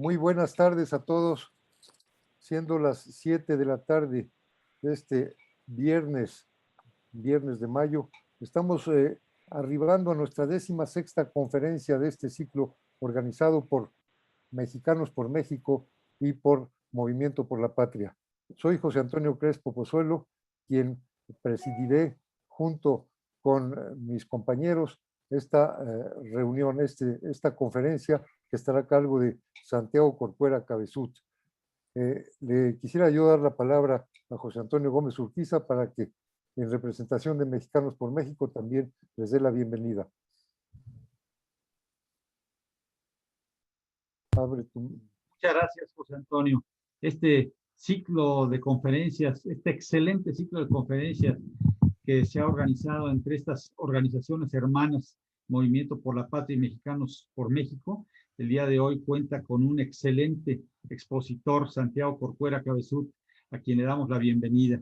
Muy buenas tardes a todos, siendo las 7 de la tarde de este viernes de mayo. Estamos arribando a nuestra 16ª conferencia de este ciclo organizado por Mexicanos por México y por Movimiento por la Patria. Soy José Antonio Crespo Pozuelo, quien presidiré junto con mis compañeros esta reunión, esta conferencia que estará a cargo de Santiago Corcuera Cabezut. Le quisiera yo dar la palabra a José Antonio Gómez Urquiza para que, en representación de Mexicanos por México, también les dé la bienvenida. Muchas gracias, José Antonio. Este ciclo de conferencias, este excelente ciclo de conferencias que se ha organizado entre estas organizaciones hermanas, Movimiento por la Patria y Mexicanos por México, el día de hoy cuenta con un excelente expositor, Santiago Corcuera Cabezut, a quien le damos la bienvenida.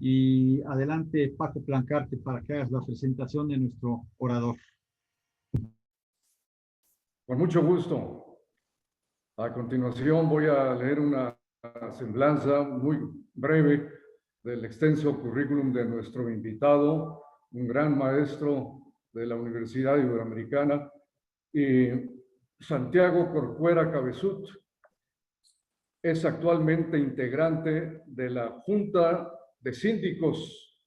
Y adelante, Paco Plancarte, para que hagas la presentación de nuestro orador. Con mucho gusto. A continuación voy a leer una semblanza muy breve del extenso currículum de nuestro invitado, un gran maestro de la Universidad Iberoamericana, y Santiago Corcuera Cabezut es actualmente integrante de la Junta de Síndicos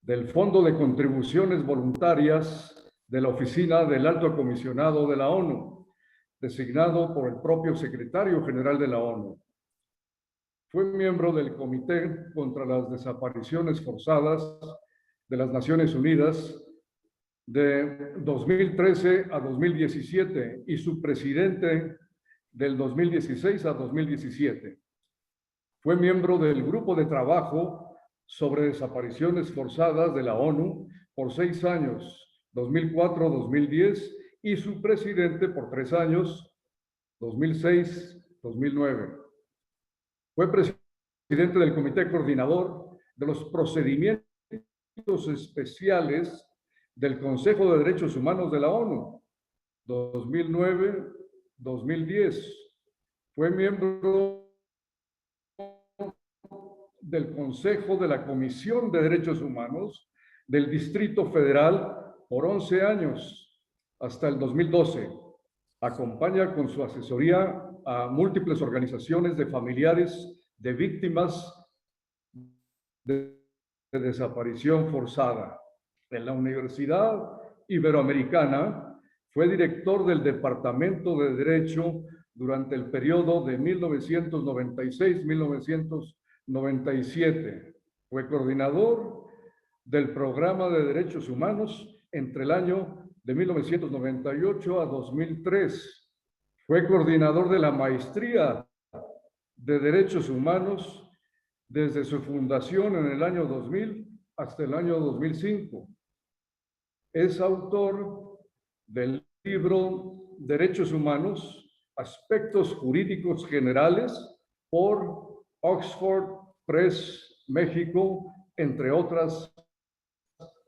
del Fondo de Contribuciones Voluntarias de la Oficina del Alto Comisionado de la ONU, designado por el propio secretario general de la ONU. Fue miembro del Comité contra las Desapariciones Forzadas de las Naciones Unidas de 2013 a 2017 y su presidente del 2016 a 2017. Fue miembro del Grupo de Trabajo sobre Desapariciones Forzadas de la ONU por 6 años, 2004-2010, y su presidente por 3 años, 2006-2009. Fue presidente del Comité Coordinador de los Procedimientos Especiales del Consejo de Derechos Humanos de la ONU, 2009-2010. Fue miembro del Consejo de la Comisión de Derechos Humanos del Distrito Federal por 11 años, hasta el 2012. Acompaña con su asesoría a múltiples organizaciones de familiares de víctimas de desaparición forzada. En la Universidad Iberoamericana fue director del Departamento de Derecho durante el periodo de 1996-1997. Fue coordinador del Programa de Derechos Humanos entre el año de 1998 a 2003. Fue coordinador de la Maestría de Derechos Humanos desde su fundación en el año 2000 hasta el año 2005. Es autor del libro Derechos Humanos, Aspectos Jurídicos Generales, por Oxford Press México, entre otras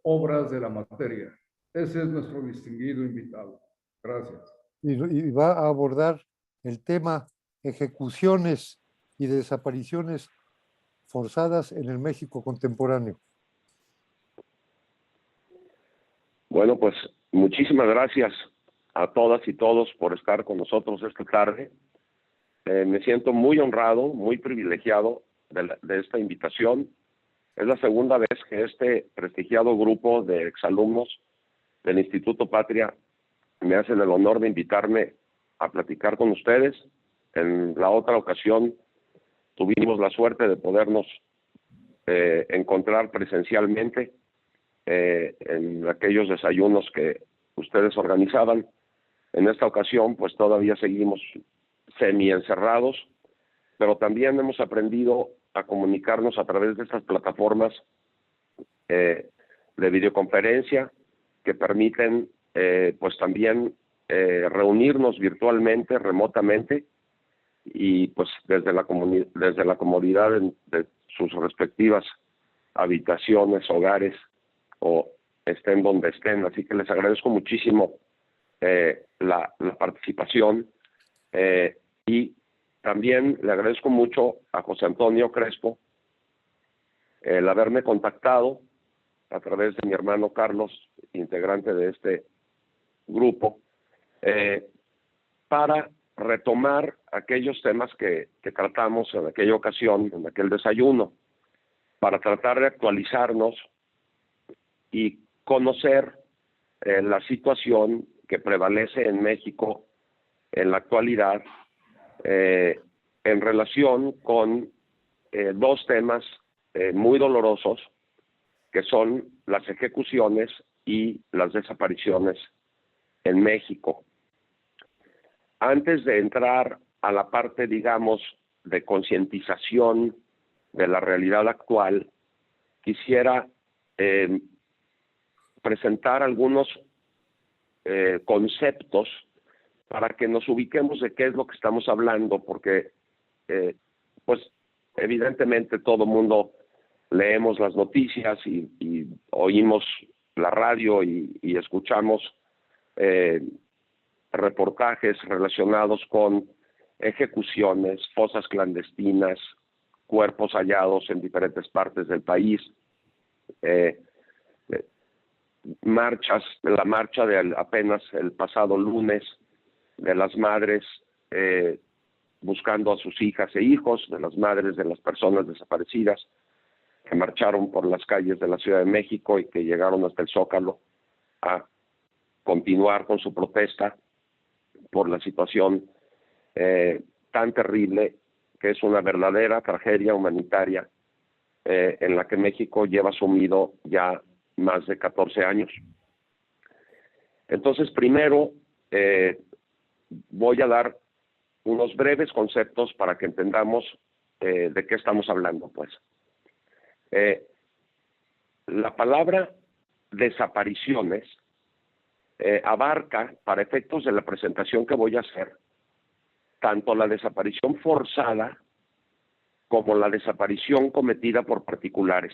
obras de la materia. Ese es nuestro distinguido invitado. Gracias. Y va a abordar el tema ejecuciones y desapariciones forzadas en el México contemporáneo. Bueno, pues muchísimas gracias a todas y todos por estar con nosotros esta tarde. Me siento muy honrado, muy privilegiado de esta invitación. Es la segunda vez que este prestigiado grupo de exalumnos del Instituto Patria me hacen el honor de invitarme a platicar con ustedes. En la otra ocasión tuvimos la suerte de podernos encontrar presencialmente en aquellos desayunos que ustedes organizaban. En esta ocasión, pues todavía seguimos semi-encerrados, pero también hemos aprendido a comunicarnos a través de estas plataformas de videoconferencia que permiten pues también reunirnos virtualmente, remotamente, y pues desde la comodidad de sus respectivas habitaciones, hogares, o estén donde estén. Así que les agradezco muchísimo la participación. Y también le agradezco mucho a José Antonio Crespo el haberme contactado a través de mi hermano Carlos, integrante de este grupo, para retomar aquellos temas que tratamos en aquella ocasión, en aquel desayuno, para tratar de actualizarnos y conocer la situación que prevalece en México en la actualidad en relación con dos temas muy dolorosos, que son las ejecuciones y las desapariciones en México. Antes de entrar a la parte, digamos, de concientización de la realidad actual, quisiera presentar algunos conceptos para que nos ubiquemos de qué es lo que estamos hablando, porque pues evidentemente todo mundo leemos las noticias y oímos la radio y escuchamos reportajes relacionados con ejecuciones, fosas clandestinas, cuerpos hallados en diferentes partes del país, marchas, la marcha de apenas el pasado lunes de las madres buscando a sus hijas e hijos, de las madres de las personas desaparecidas que marcharon por las calles de la Ciudad de México y que llegaron hasta el Zócalo a continuar con su protesta por la situación tan terrible que es una verdadera tragedia humanitaria en la que México lleva sumido ya más de 14 años. Entonces, primero voy a dar unos breves conceptos para que entendamos de qué estamos hablando, pues. La palabra desapariciones abarca, para efectos de la presentación que voy a hacer, tanto la desaparición forzada como la desaparición cometida por particulares.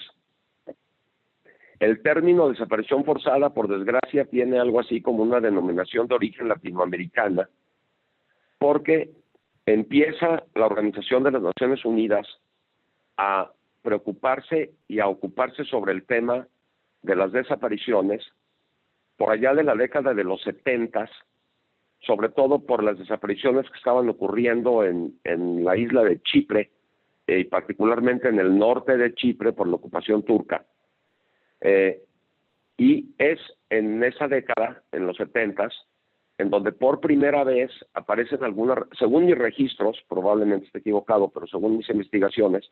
El término desaparición forzada, por desgracia, tiene algo así como una denominación de origen latinoamericana, porque empieza la Organización de las Naciones Unidas a preocuparse y a ocuparse sobre el tema de las desapariciones por allá de la década de los 70, sobre todo por las desapariciones que estaban ocurriendo en la isla de Chipre, y particularmente en el norte de Chipre por la ocupación turca. Y es en esa década, en los 70, en donde por primera vez aparecen algunas, según mis registros, probablemente esté equivocado, pero según mis investigaciones,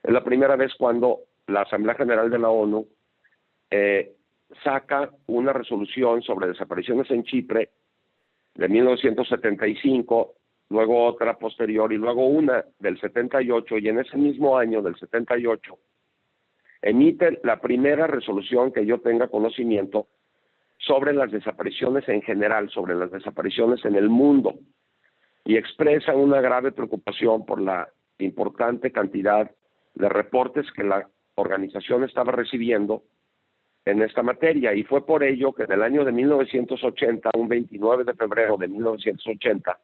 es la primera vez cuando la Asamblea General de la ONU saca una resolución sobre desapariciones en Chipre de 1975, luego otra posterior y luego una del 78, y en ese mismo año del 78 emite la primera resolución que yo tenga conocimiento sobre las desapariciones en general, sobre las desapariciones en el mundo, y expresa una grave preocupación por la importante cantidad de reportes que la organización estaba recibiendo en esta materia, y fue por ello que en el año de 1980, un 29 de febrero de 1980,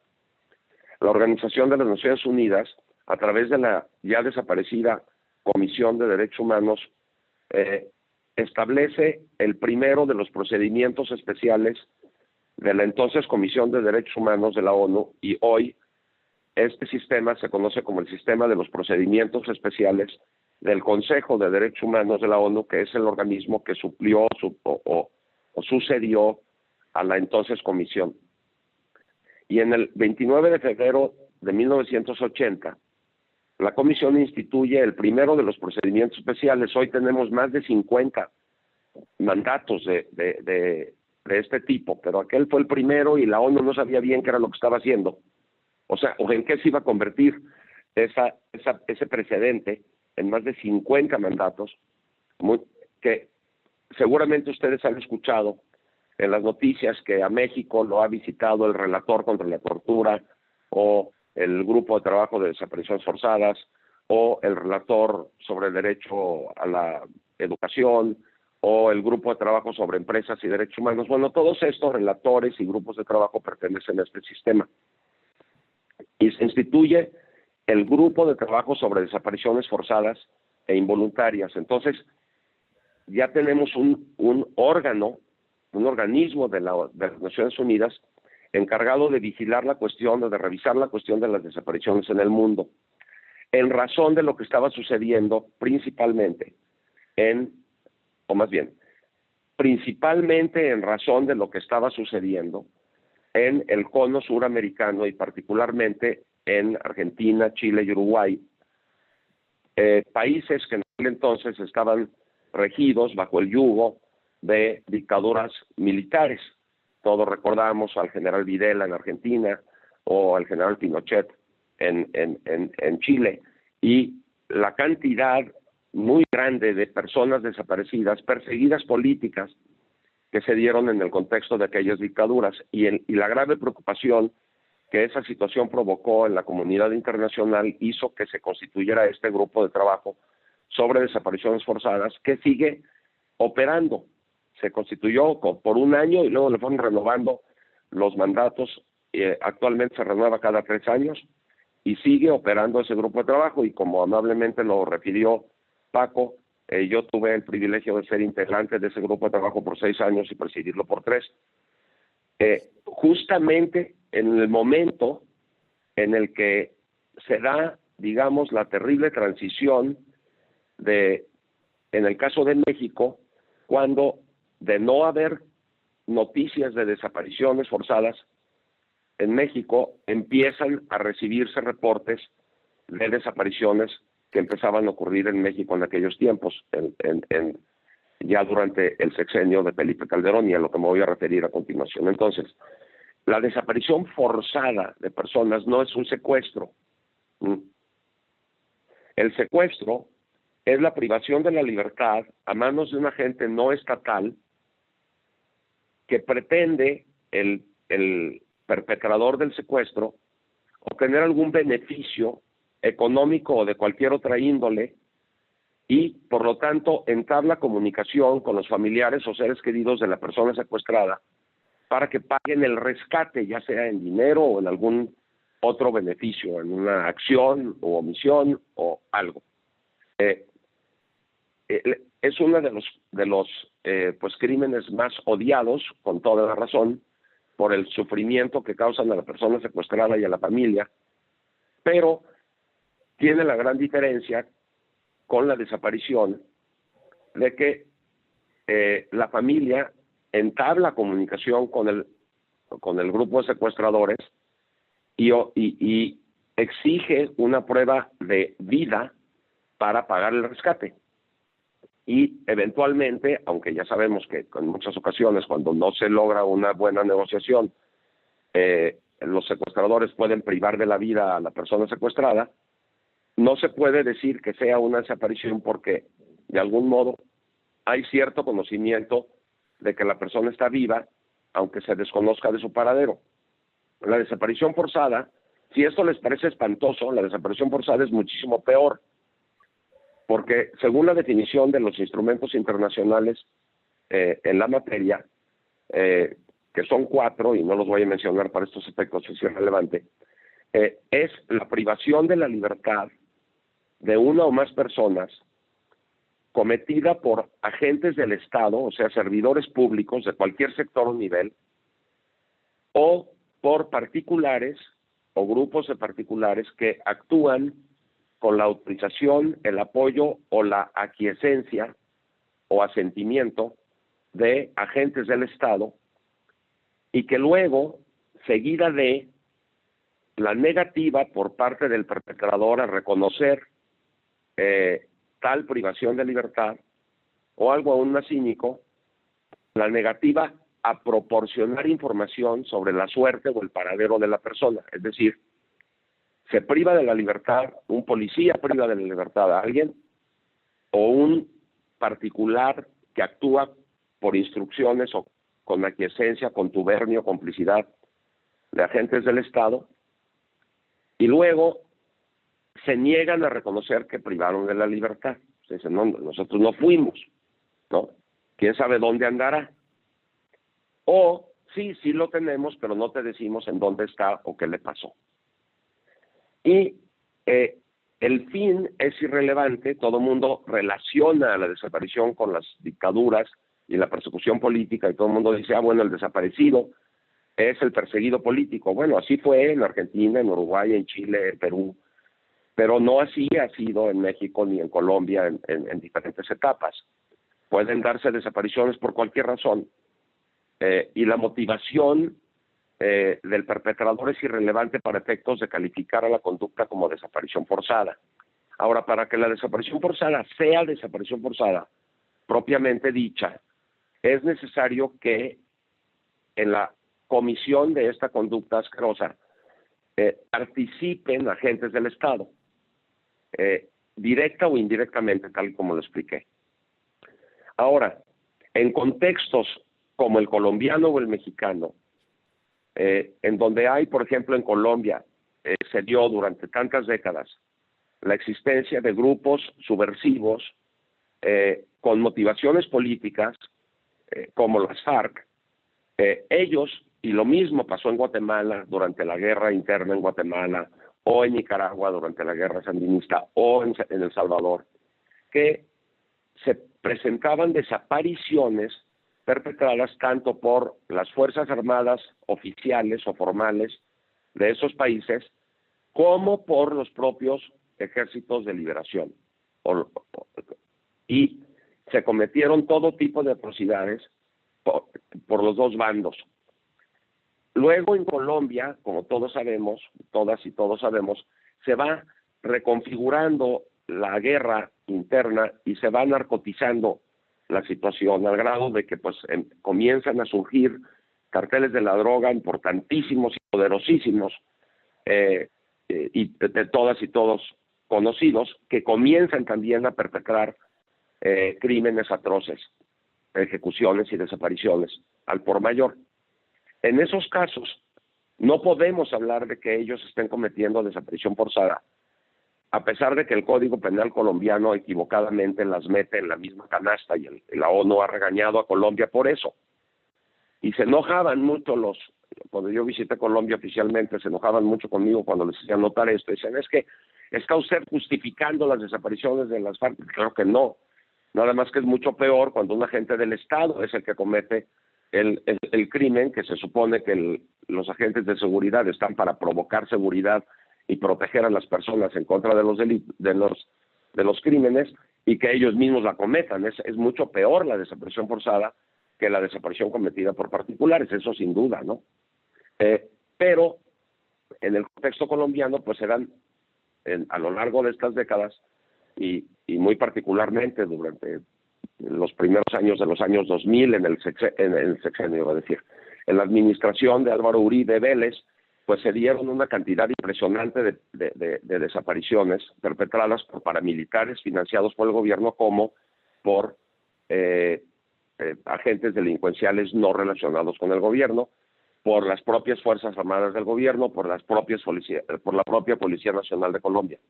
la Organización de las Naciones Unidas, a través de la ya desaparecida Comisión de Derechos Humanos, establece el primero de los procedimientos especiales de la entonces Comisión de Derechos Humanos de la ONU, y hoy este sistema se conoce como el Sistema de los Procedimientos Especiales del Consejo de Derechos Humanos de la ONU, que es el organismo que suplió o sucedió a la entonces Comisión. Y en el 29 de febrero de 1980, la Comisión instituye el primero de los procedimientos especiales. Hoy tenemos más de 50 mandatos de este tipo, pero aquel fue el primero y la ONU no sabía bien qué era lo que estaba haciendo. O sea, o en qué se iba a convertir ese precedente en más de 50 mandatos, que seguramente ustedes han escuchado en las noticias que a México lo ha visitado el relator contra la tortura, o el grupo de trabajo de desapariciones forzadas, o el relator sobre el derecho a la educación, o el grupo de trabajo sobre empresas y derechos humanos. Bueno, todos estos relatores y grupos de trabajo pertenecen a este sistema. y se instituye el Grupo de Trabajo sobre Desapariciones Forzadas e Involuntarias. Entonces, ya tenemos un órgano, un organismo de las Naciones Unidas encargado de vigilar la cuestión, de revisar la cuestión de las desapariciones en el mundo, en razón de lo que estaba sucediendo principalmente principalmente en razón de lo que estaba sucediendo en el cono suramericano y particularmente en Argentina, Chile y Uruguay, países que en aquel entonces estaban regidos bajo el yugo de dictaduras militares. Todos recordamos al general Videla en Argentina o al general Pinochet en Chile, y la cantidad muy grande de personas desaparecidas, perseguidas políticas, que se dieron en el contexto de aquellas dictaduras, y la grave preocupación que esa situación provocó en la comunidad internacional hizo que se constituyera este grupo de trabajo sobre desapariciones forzadas, que sigue operando. Se constituyó por un año y luego le fueron renovando los mandatos. Actualmente se renueva cada 3 años y sigue operando ese grupo de trabajo, y como amablemente lo refirió Paco, yo tuve el privilegio de ser integrante de ese grupo de trabajo por 6 años y presidirlo por 3. Justamente en el momento en el que se da, digamos, la terrible transición en el caso de México, cuando de no haber noticias de desapariciones forzadas en México, empiezan a recibirse reportes de desapariciones que empezaban a ocurrir en México en aquellos tiempos, ya durante el sexenio de Felipe Calderón, y a lo que me voy a referir a continuación. Entonces, la desaparición forzada de personas no es un secuestro. El secuestro es la privación de la libertad a manos de un agente no estatal que pretende el perpetrador del secuestro obtener algún beneficio económico o de cualquier otra índole, y por lo tanto entabla comunicación con los familiares o seres queridos de la persona secuestrada para que paguen el rescate, ya sea en dinero o en algún otro beneficio, en una acción o omisión o algo. Es uno de los pues crímenes más odiados, con toda la razón, por el sufrimiento que causan a la persona secuestrada y a la familia, pero tiene la gran diferencia con la desaparición de que la familia entabla comunicación con el grupo de secuestradores y exige una prueba de vida para pagar el rescate. Y eventualmente, aunque ya sabemos que en muchas ocasiones cuando no se logra una buena negociación, los secuestradores pueden privar de la vida a la persona secuestrada, no se puede decir que sea una desaparición porque de algún modo hay cierto conocimiento de que la persona está viva, aunque se desconozca de su paradero. La desaparición forzada, si esto les parece espantoso, la desaparición forzada es muchísimo peor, porque según la definición de los instrumentos internacionales en la materia, que son 4, y no los voy a mencionar para estos efectos si es relevante, es la privación de la libertad de una o más personas cometida por agentes del Estado, o sea, servidores públicos de cualquier sector o nivel, o por particulares o grupos de particulares que actúan con la autorización, el apoyo o la aquiescencia o asentimiento de agentes del Estado, y que luego, seguida de la negativa por parte del perpetrador a reconocer tal privación de libertad, o algo aún más cínico, la negativa a proporcionar información sobre la suerte o el paradero de la persona. Es decir, se priva de la libertad, un policía priva de la libertad a alguien, o un particular que actúa por instrucciones o con aquiescencia, contubernio, complicidad de agentes del Estado, y luego se niegan a reconocer que privaron de la libertad. Se dicen, no, nosotros no fuimos, ¿no? ¿Quién sabe dónde andará? O, sí lo tenemos, pero no te decimos en dónde está o qué le pasó. Y el fin es irrelevante, todo el mundo relaciona la desaparición con las dictaduras y la persecución política, y todo el mundo dice, bueno, el desaparecido es el perseguido político. Bueno, así fue en Argentina, en Uruguay, en Chile, en Perú, pero no así ha sido en México ni en Colombia en diferentes etapas. Pueden darse desapariciones por cualquier razón, y la motivación del perpetrador es irrelevante para efectos de calificar a la conducta como desaparición forzada. Ahora, para que la desaparición forzada sea desaparición forzada, propiamente dicha, es necesario que en la comisión de esta conducta asquerosa participen agentes del Estado, directa o indirectamente, tal como lo expliqué. Ahora, en contextos como el colombiano o el mexicano, en donde hay, por ejemplo, en Colombia, se dio durante tantas décadas la existencia de grupos subversivos con motivaciones políticas, como las FARC, ellos, y lo mismo pasó en Guatemala durante la guerra interna en Guatemala, o en Nicaragua durante la guerra sandinista, o en El Salvador, que se presentaban desapariciones perpetradas tanto por las Fuerzas Armadas oficiales o formales de esos países, como por los propios ejércitos de liberación. Y se cometieron todo tipo de atrocidades por los dos bandos. Luego en Colombia, como todos sabemos, todas y todos sabemos, se va reconfigurando la guerra interna y se va narcotizando la situación al grado de que pues comienzan a surgir carteles de la droga importantísimos y poderosísimos, y de todas y todos conocidos, que comienzan también a perpetrar crímenes atroces, ejecuciones y desapariciones al por mayor. En esos casos no podemos hablar de que ellos estén cometiendo desaparición forzada, a pesar de que el Código Penal colombiano equivocadamente las mete en la misma canasta, y la ONU ha regañado a Colombia por eso. Y se enojaban mucho cuando yo visité Colombia oficialmente, se enojaban mucho conmigo cuando les hacían notar esto. Decían, es que está usted justificando las desapariciones de las FARC. Claro que no. Nada más que es mucho peor cuando un agente del Estado es el que comete el crimen, que se supone que los agentes de seguridad están para provocar seguridad y proteger a las personas en contra de los crímenes, y que ellos mismos la cometan. Es mucho peor la desaparición forzada que la desaparición cometida por particulares, eso sin duda, ¿no? Pero en el contexto colombiano, pues se dan a lo largo de estas décadas, y muy particularmente durante los primeros años de los años 2000, en el sexenio, es decir, en la administración de Álvaro Uribe Vélez, pues se dieron una cantidad impresionante de desapariciones perpetradas por paramilitares financiados por el gobierno, como por agentes delincuenciales no relacionados con el gobierno, por las propias Fuerzas Armadas del gobierno, por la propia Policía Nacional de Colombia.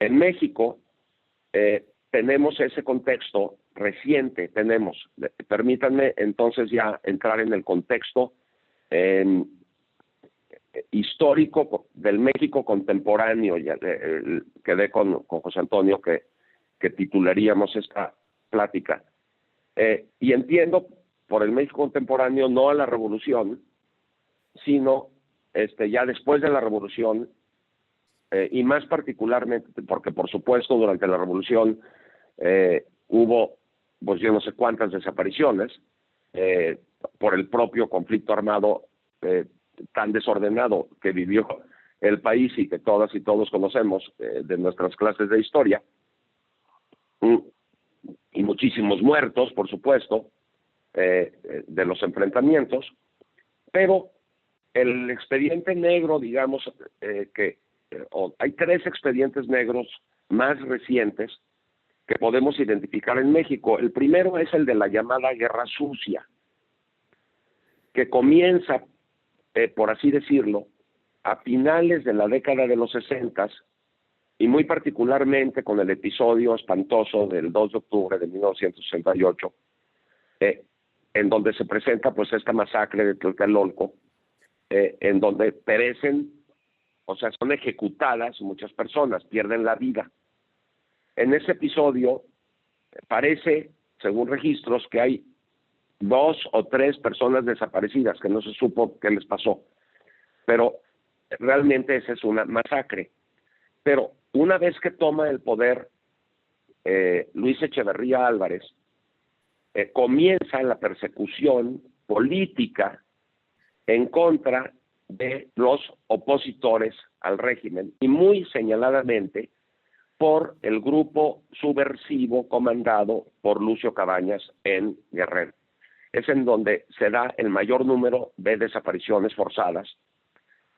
En México tenemos ese contexto reciente, permítanme entonces ya entrar en el contexto histórico del México contemporáneo. Ya quedé con José Antonio que titularíamos esta plática. Y entiendo por el México contemporáneo no a la revolución, sino ya después de la revolución, y más particularmente porque por supuesto durante la revolución hubo pues yo no sé cuántas desapariciones por el propio conflicto armado tan desordenado que vivió el país, y que todas y todos conocemos de nuestras clases de historia, y muchísimos muertos, por supuesto, de los enfrentamientos. Pero el expediente negro, digamos, hay 3 expedientes negros más recientes que podemos identificar en México. El primero es el de la llamada Guerra Sucia, que comienza, por así decirlo, a finales de la década de los 60, y muy particularmente con el episodio espantoso del 2 de octubre de 1968, en donde se presenta pues esta masacre de Tlatelolco, en donde perecen o sea, son ejecutadas muchas personas, pierden la vida. En ese episodio parece, según registros, que hay 2 o 3 personas desaparecidas que no se supo qué les pasó, pero realmente esa es una masacre. Pero una vez que toma el poder Luis Echeverría Álvarez, comienza la persecución política en contra de los opositores al régimen, y muy señaladamente por el grupo subversivo comandado por Lucio Cabañas en Guerrero. Es en donde se da el mayor número de desapariciones forzadas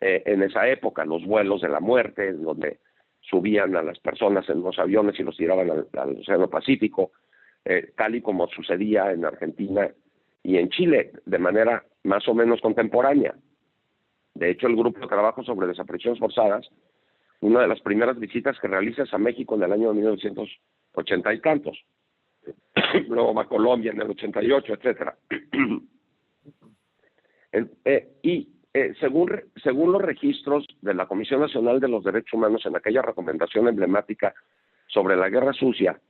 en esa época, los vuelos de la muerte, en donde subían a las personas en los aviones y los tiraban al Océano Pacífico, tal y como sucedía en Argentina y en Chile, de manera más o menos contemporánea. De hecho, el grupo de trabajo sobre desapariciones forzadas, una de las primeras visitas que realiza es a México en el año 1980 y tantos. Luego va a Colombia en el 88, etcétera. Según los registros de la Comisión Nacional de los Derechos Humanos, en aquella recomendación emblemática sobre la guerra sucia,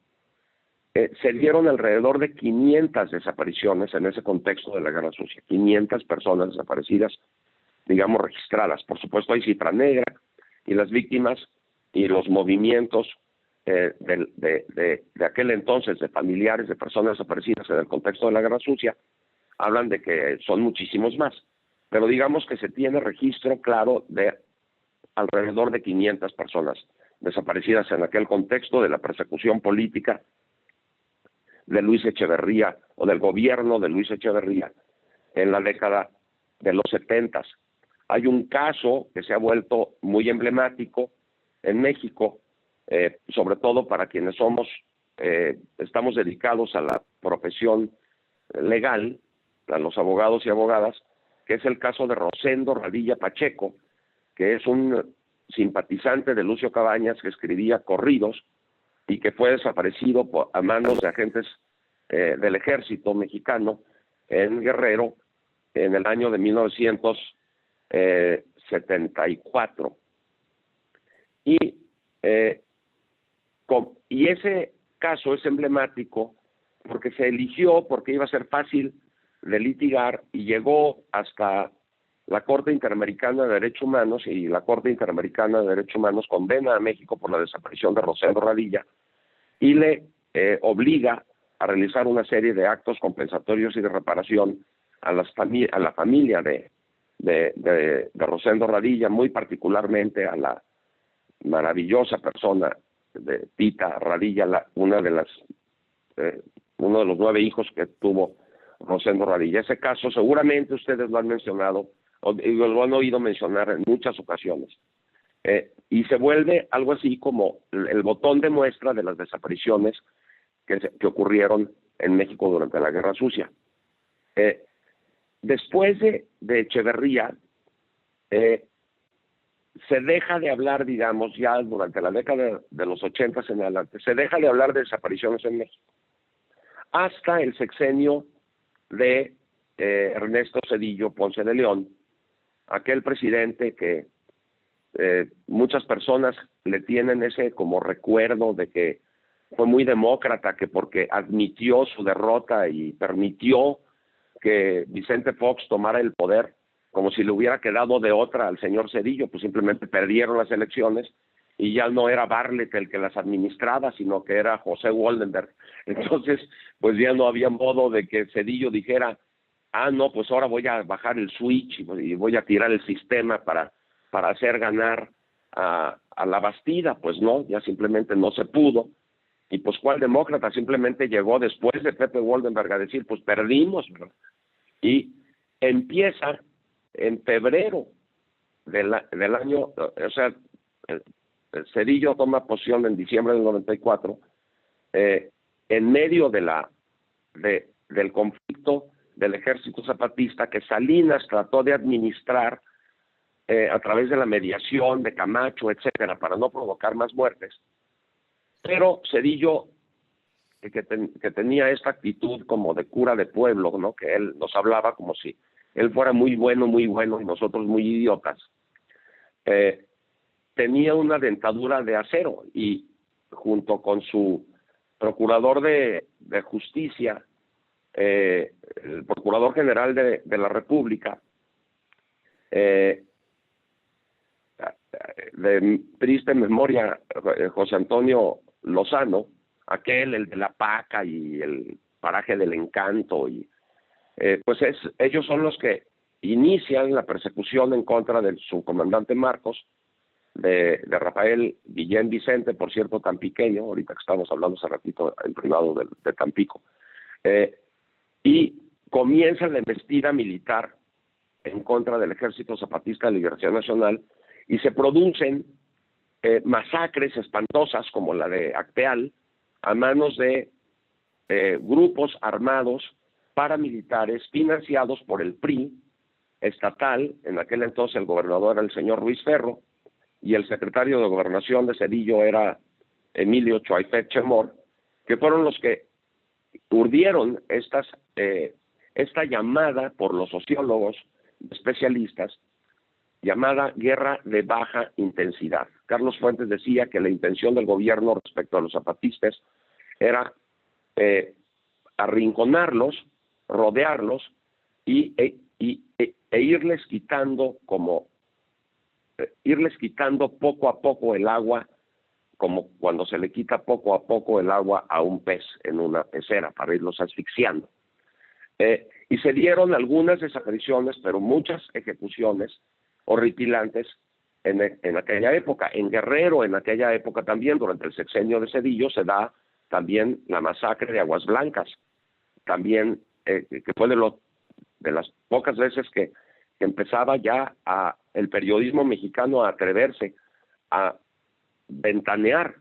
se dieron alrededor de 500 desapariciones en ese contexto de la guerra sucia, 500 personas desaparecidas, digamos, registradas. Por supuesto hay cifra negra, y las víctimas y los movimientos de aquel entonces de familiares de personas desaparecidas en el contexto de la guerra sucia hablan de que son muchísimos más, pero digamos que se tiene registro claro de alrededor de 500 personas desaparecidas en aquel contexto de la persecución política de Luis Echeverría, o del gobierno de Luis Echeverría, en la década de los 70. Hay un caso que se ha vuelto muy emblemático en México, sobre todo para quienes estamos dedicados a la profesión legal, a los abogados y abogadas, que es el caso de Rosendo Radilla Pacheco, que es un simpatizante de Lucio Cabañas que escribía corridos y que fue desaparecido a manos de agentes del ejército mexicano en Guerrero en el año de 1974. Y ese caso es emblemático porque se eligió, porque iba a ser fácil de litigar, y llegó hasta la Corte Interamericana de Derechos Humanos, y la Corte Interamericana de Derechos Humanos condena a México por la desaparición de Rosendo Radilla y le obliga a realizar una serie de actos compensatorios y de reparación a la familia de Rosendo Radilla, muy particularmente a la maravillosa persona de Tita Radilla, uno de los 9 hijos que tuvo Rosendo Radilla. Ese caso seguramente ustedes lo han mencionado, o lo han oído mencionar en muchas ocasiones, y se vuelve algo así como el botón de muestra de las desapariciones que ocurrieron en México durante la Guerra Sucia. Después de Echeverría, se deja de hablar, digamos, ya durante la década de los 80 en adelante, se deja de hablar de desapariciones en México, hasta el sexenio de Ernesto Zedillo Ponce de León, aquel presidente que muchas personas le tienen ese como recuerdo de que fue muy demócrata, que porque admitió su derrota y permitió que Vicente Fox tomara el poder, como si le hubiera quedado de otra al señor Zedillo, pues simplemente perdieron las elecciones y ya no era Bartlett el que las administraba, sino que era José Waldenberg. Entonces, pues ya no había modo de que Zedillo dijera, no, pues ahora voy a bajar el switch y voy a tirar el sistema para hacer ganar a la Bastida. Pues no, ya simplemente no se pudo. Y pues ¿cuál demócrata? Simplemente llegó después de Pepe Waldenberg a decir, pues perdimos, ¿verdad? Y empieza en febrero del año, o sea, Zedillo toma posesión en diciembre del 94, en medio del conflicto del ejército zapatista que Salinas trató de administrar a través de la mediación de Camacho, etcétera, para no provocar más muertes. Pero Zedillo, que tenía esta actitud como de cura de pueblo, ¿no? Que él nos hablaba como si él fuera muy bueno, y nosotros muy idiotas. tenía una dentadura de acero y junto con su procurador de justicia, el procurador general de la República, de triste memoria, José Antonio Lozano, el de la Paca y el paraje del Encanto, y pues ellos son los que inician la persecución en contra del subcomandante Marcos, de Rafael Guillén Vicente, por cierto, tampiqueño, ahorita que estamos hablando hace ratito en privado de Tampico, y comienza la embestida militar en contra del Ejército Zapatista de Liberación Nacional, y se producen masacres espantosas como la de Acteal a manos de grupos armados paramilitares financiados por el PRI estatal. En aquel entonces el gobernador era el señor Ruiz Ferro y el secretario de Gobernación de Cedillo era Emilio Choaifet Chemor, que fueron los que urdieron esta llamada por los sociólogos especialistas, llamada guerra de baja intensidad. Carlos Fuentes decía que la intención del gobierno respecto a los zapatistas era arrinconarlos, rodearlos e irles quitando poco a poco el agua, como cuando se le quita poco a poco el agua a un pez en una pecera para irlos asfixiando. Y se dieron algunas desapariciones, pero muchas ejecuciones horripilantes en aquella época. En Guerrero, en aquella época también, durante el sexenio de Cedillo, se da también la masacre de Aguas Blancas, también que fue de las pocas veces que empezaba ya el periodismo mexicano a atreverse a ventanear,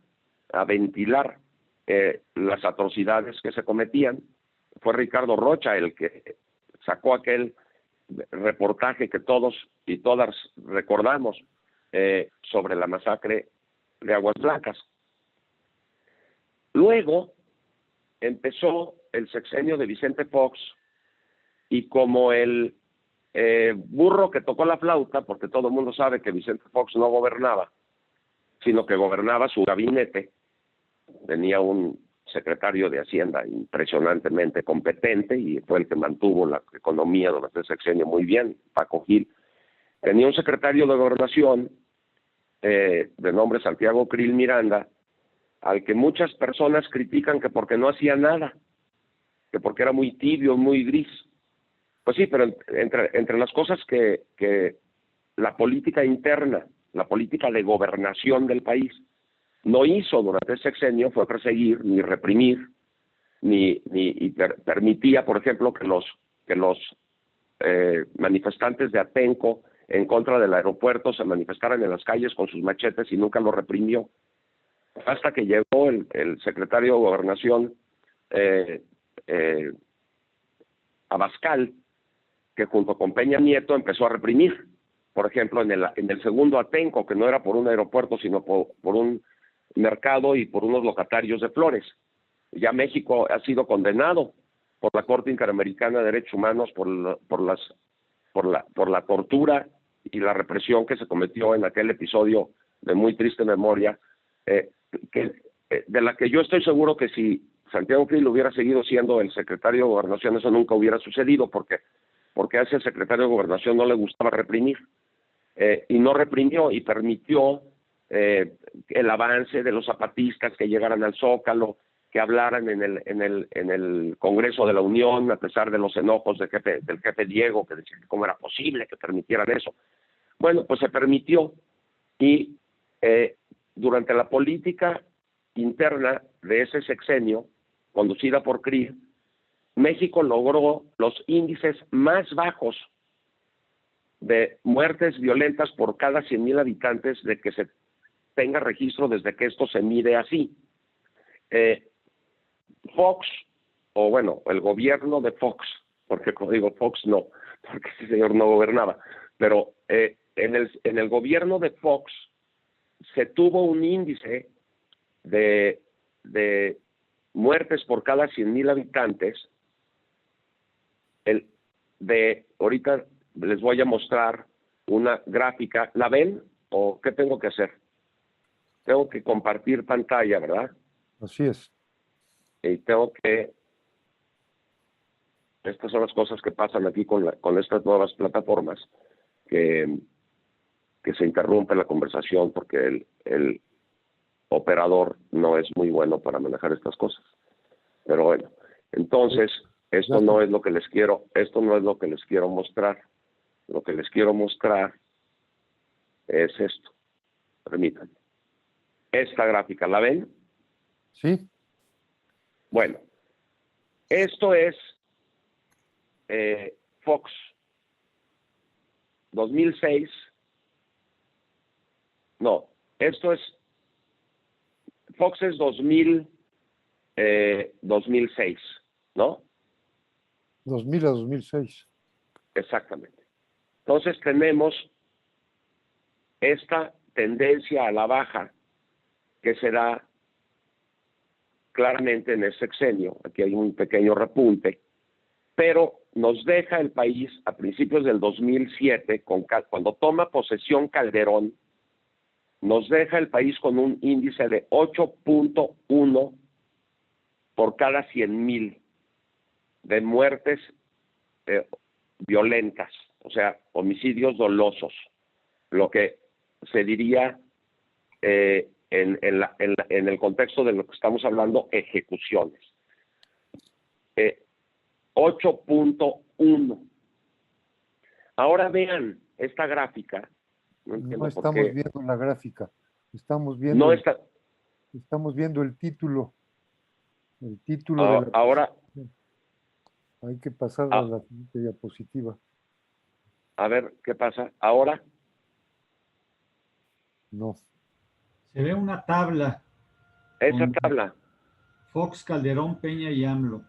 a ventilar las atrocidades que se cometían. Fue Ricardo Rocha el que sacó aquel reportaje que todos y todas recordamos sobre la masacre de Aguas Blancas. Luego empezó el sexenio de Vicente Fox, y como el burro que tocó la flauta, porque todo el mundo sabe que Vicente Fox no gobernaba, sino que gobernaba su gabinete, tenía un secretario de Hacienda impresionantemente competente y fue el que mantuvo la economía durante el sexenio muy bien, Paco Gil. Tenía un secretario de Gobernación de nombre Santiago Krill Miranda, al que muchas personas critican que porque no hacía nada, que porque era muy tibio, muy gris. Pues sí, pero entre las cosas que la política interna, la política de gobernación del país no hizo durante el sexenio fue perseguir, ni reprimir, ni permitía, por ejemplo, que los manifestantes de Atenco en contra del aeropuerto se manifestaran en las calles con sus machetes, y nunca lo reprimió. Hasta que llegó el secretario de Gobernación, Abascal, que junto con Peña Nieto empezó a reprimir. Por ejemplo, en el segundo Atenco, que no era por un aeropuerto, sino por un mercado y por unos locatarios de flores. Ya México ha sido condenado por la Corte Interamericana de Derechos Humanos por la tortura y la represión que se cometió en aquel episodio de muy triste memoria, de la que yo estoy seguro que si Santiago Krill hubiera seguido siendo el secretario de Gobernación, eso nunca hubiera sucedido, porque a ese secretario de Gobernación no le gustaba reprimir, y no reprimió y permitió el avance de los zapatistas, que llegaran al Zócalo, que hablaran en el Congreso de la Unión, a pesar de los enojos del jefe Diego, que decía que cómo era posible que permitieran eso. Bueno, pues se permitió, y durante la política interna de ese sexenio, conducida por Krill, México logró los índices más bajos de muertes violentas por cada 100,000 habitantes de que se tenga registro desde que esto se mide así. Fox, o bueno, el gobierno de Fox, porque como digo Fox no, porque ese señor no gobernaba, pero en el gobierno de Fox se tuvo un índice de muertes por cada 100,000 habitantes. Ahorita les voy a mostrar una gráfica. ¿La ven o qué tengo que hacer? tengo que compartir pantalla, ¿verdad? Así es. Y tengo que... Estas son las cosas que pasan aquí con estas nuevas plataformas, que se interrumpe la conversación porque el operador no es muy bueno para manejar estas cosas. Pero bueno, entonces, esto no es lo que les quiero mostrar. Lo que les quiero mostrar es esto. Permítanme. Esta gráfica, ¿la ven? Sí. Bueno, esto es Fox 2006. No, esto es Fox es 2006, ¿no? 2000 a 2006. Exactamente. Entonces tenemos esta tendencia a la baja que se da claramente en el sexenio. Aquí hay un pequeño repunte, pero nos deja el país a principios del 2007, cuando toma posesión Calderón, nos deja el país con un índice de 8.1 por cada 100,000 de muertes violentas, o sea, homicidios dolosos, lo que se diría en el contexto de lo que estamos hablando, ejecuciones. 8.1. Ahora vean esta gráfica. No estamos viendo la gráfica. Estamos viendo, estamos viendo el título. El título de la... Ahora... Hay que pasar a la siguiente diapositiva. A ver, ¿qué pasa? ¿Ahora? No. Se ve una tabla. Esa tabla. Fox, Calderón, Peña y AMLO.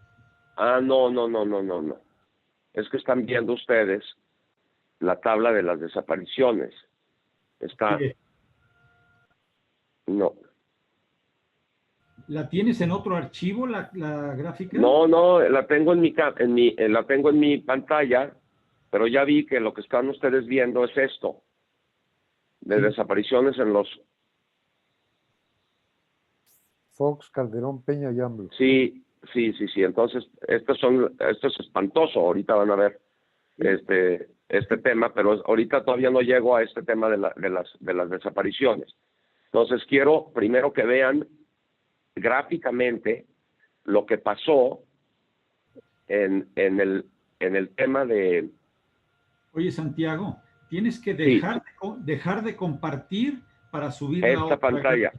No. Es que están viendo ustedes la tabla de las desapariciones. Está... Sí. No. ¿La tienes en otro archivo, la gráfica? No, la tengo la tengo en mi pantalla, pero ya vi que lo que están ustedes viendo es esto, de desapariciones en los... Fox, Calderón, Peña y AMLO. Sí. Entonces, esto es espantoso. Ahorita van a ver este tema, pero ahorita todavía no llego a este tema de las desapariciones. Entonces, quiero primero que vean gráficamente lo que pasó en el tema de... Oye, Santiago, tienes que dejar de compartir para subir la esta otra pantalla.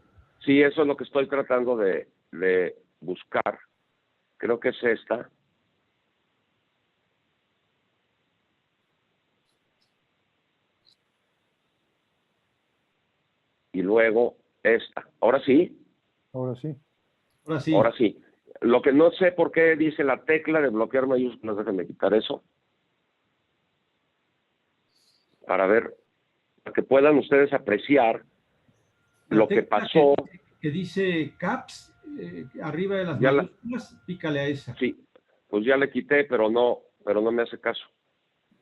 Sí, eso es lo que estoy tratando de buscar. Creo que es esta. Y luego esta. ¿Ahora sí? Ahora sí. Ahora sí. Lo que no sé por qué dice la tecla de bloquear mayúsculas, déjenme quitar eso. Para que puedan ustedes apreciar lo que pasó. Que dice caps, arriba de las mayúsculas, pícale a esa. Sí, pues ya le quité, pero no me hace caso.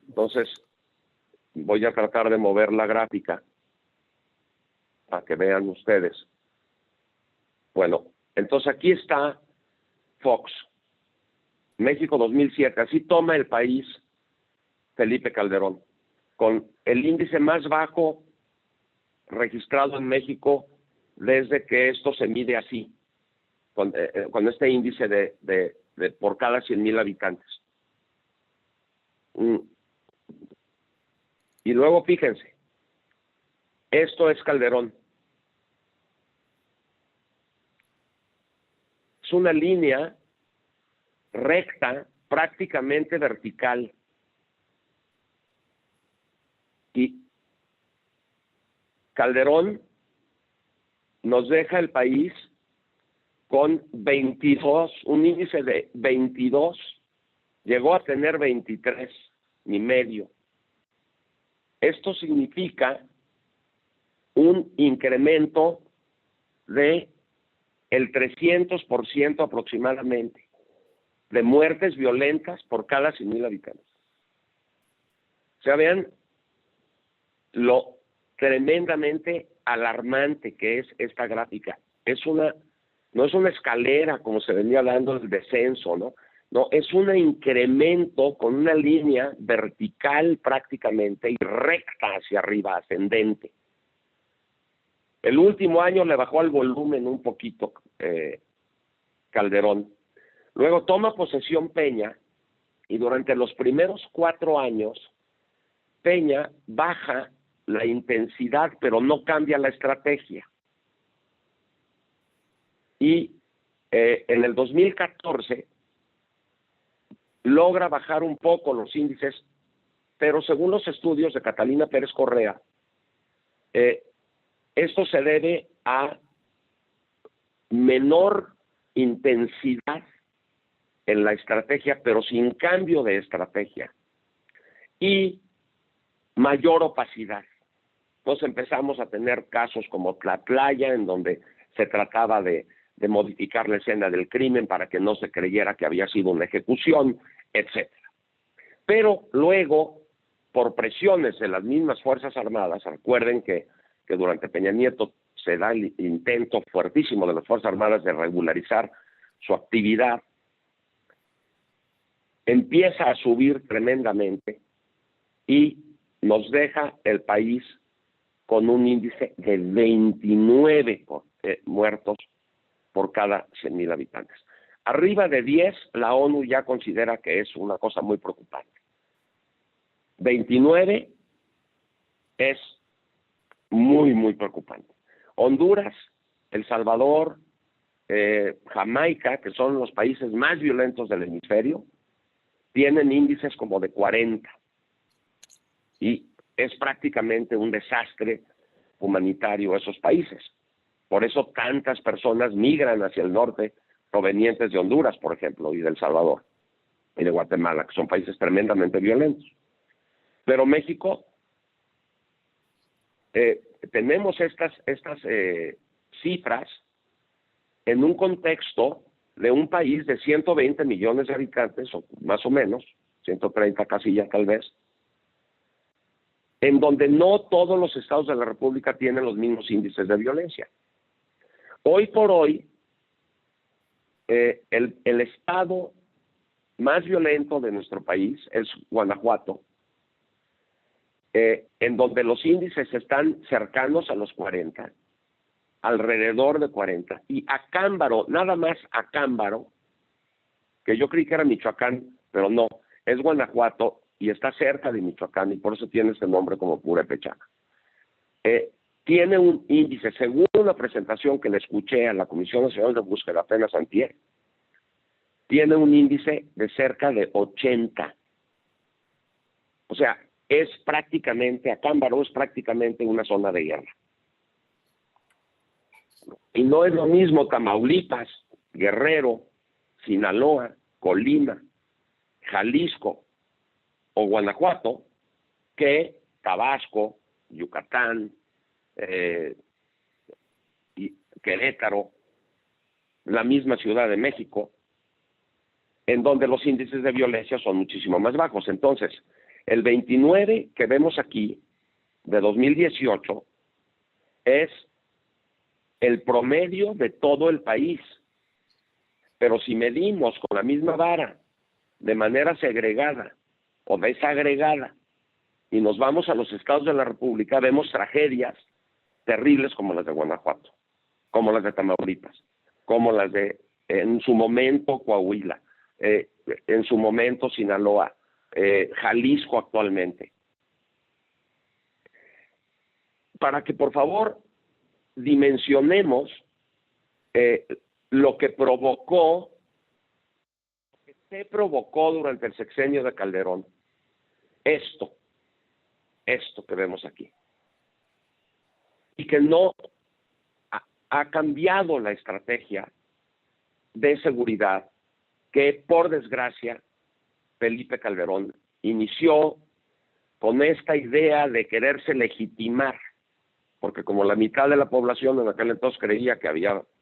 Entonces, voy a tratar de mover la gráfica para que vean ustedes. Bueno, entonces aquí está Fox, México 2007. Así toma el país Felipe Calderón, con el índice más bajo registrado en México desde que esto se mide así, con este índice de por cada 100,000 habitantes. Y luego fíjense, esto es Calderón. Es una línea recta, prácticamente vertical. Y Calderón nos deja el país con 22, un índice de 22, llegó a tener 23 y medio. Esto significa un incremento de el 300% aproximadamente de muertes violentas por cada 100,000 habitantes. O sea, vean lo tremendamente alarmante que es esta gráfica. No es una escalera como se venía dando el descenso, ¿no? No, es un incremento con una línea vertical prácticamente y recta hacia arriba, ascendente. El último año le bajó al volumen un poquito Calderón. Luego toma posesión Peña y durante los primeros 4 años Peña baja la intensidad, pero no cambia la estrategia. Y en el 2014 logra bajar un poco los índices, pero según los estudios de Catalina Pérez Correa, esto se debe a menor intensidad en la estrategia, pero sin cambio de estrategia, y mayor opacidad. Entonces empezamos a tener casos como Tlatlaya, en donde se trataba de modificar la escena del crimen para que no se creyera que había sido una ejecución, etc. Pero luego, por presiones de las mismas Fuerzas Armadas, recuerden que durante Peña Nieto se da el intento fuertísimo de las Fuerzas Armadas de regularizar su actividad, empieza a subir tremendamente y nos deja el país con un índice de 29 muertos por cada 100,000 habitantes. Arriba de 10, la ONU ya considera que es una cosa muy preocupante. 29 es muy, muy preocupante. Honduras, El Salvador, Jamaica, que son los países más violentos del hemisferio, tienen índices como de 40. Y es prácticamente un desastre humanitario esos países. Por eso tantas personas migran hacia el norte provenientes de Honduras, por ejemplo, y de El Salvador, y de Guatemala, que son países tremendamente violentos. Pero México, tenemos estas cifras en un contexto de un país de 120 millones de habitantes, o más o menos, 130 casi ya tal vez, en donde no todos los estados de la República tienen los mismos índices de violencia. Hoy por hoy, el estado más violento de nuestro país es Guanajuato, en donde los índices están cercanos a los 40, alrededor de 40, y Acámbaro, nada más Acámbaro, que yo creí que era Michoacán, pero no, es Guanajuato y está cerca de Michoacán, y por eso tiene este nombre como Purépecha. Tiene un índice, según una presentación que le escuché a la Comisión Nacional de Búsqueda apenas antier, tiene un índice de cerca de 80. O sea, es prácticamente, Acámbaro es prácticamente una zona de guerra. Y no es lo mismo Tamaulipas, Guerrero, Sinaloa, Colima, Jalisco o Guanajuato que Tabasco, Yucatán, y Querétaro, la misma Ciudad de México, en donde los índices de violencia son muchísimo más bajos. Entonces, el 29 que vemos aquí, de 2018, es el promedio de todo el país. Pero si medimos con la misma vara, de manera segregada o desagregada, y nos vamos a los estados de la República, vemos tragedias terribles como las de Guanajuato, como las de Tamaulipas, como las de, en su momento, Coahuila, en su momento, Sinaloa, Jalisco actualmente. Para que, por favor, dimensionemos lo que provocó, que se provocó durante el sexenio de Calderón, esto que vemos aquí. Y que no ha cambiado la estrategia de seguridad que, por desgracia, Felipe Calderón inició con esta idea de quererse legitimar, porque como la mitad de la población en aquel entonces creía que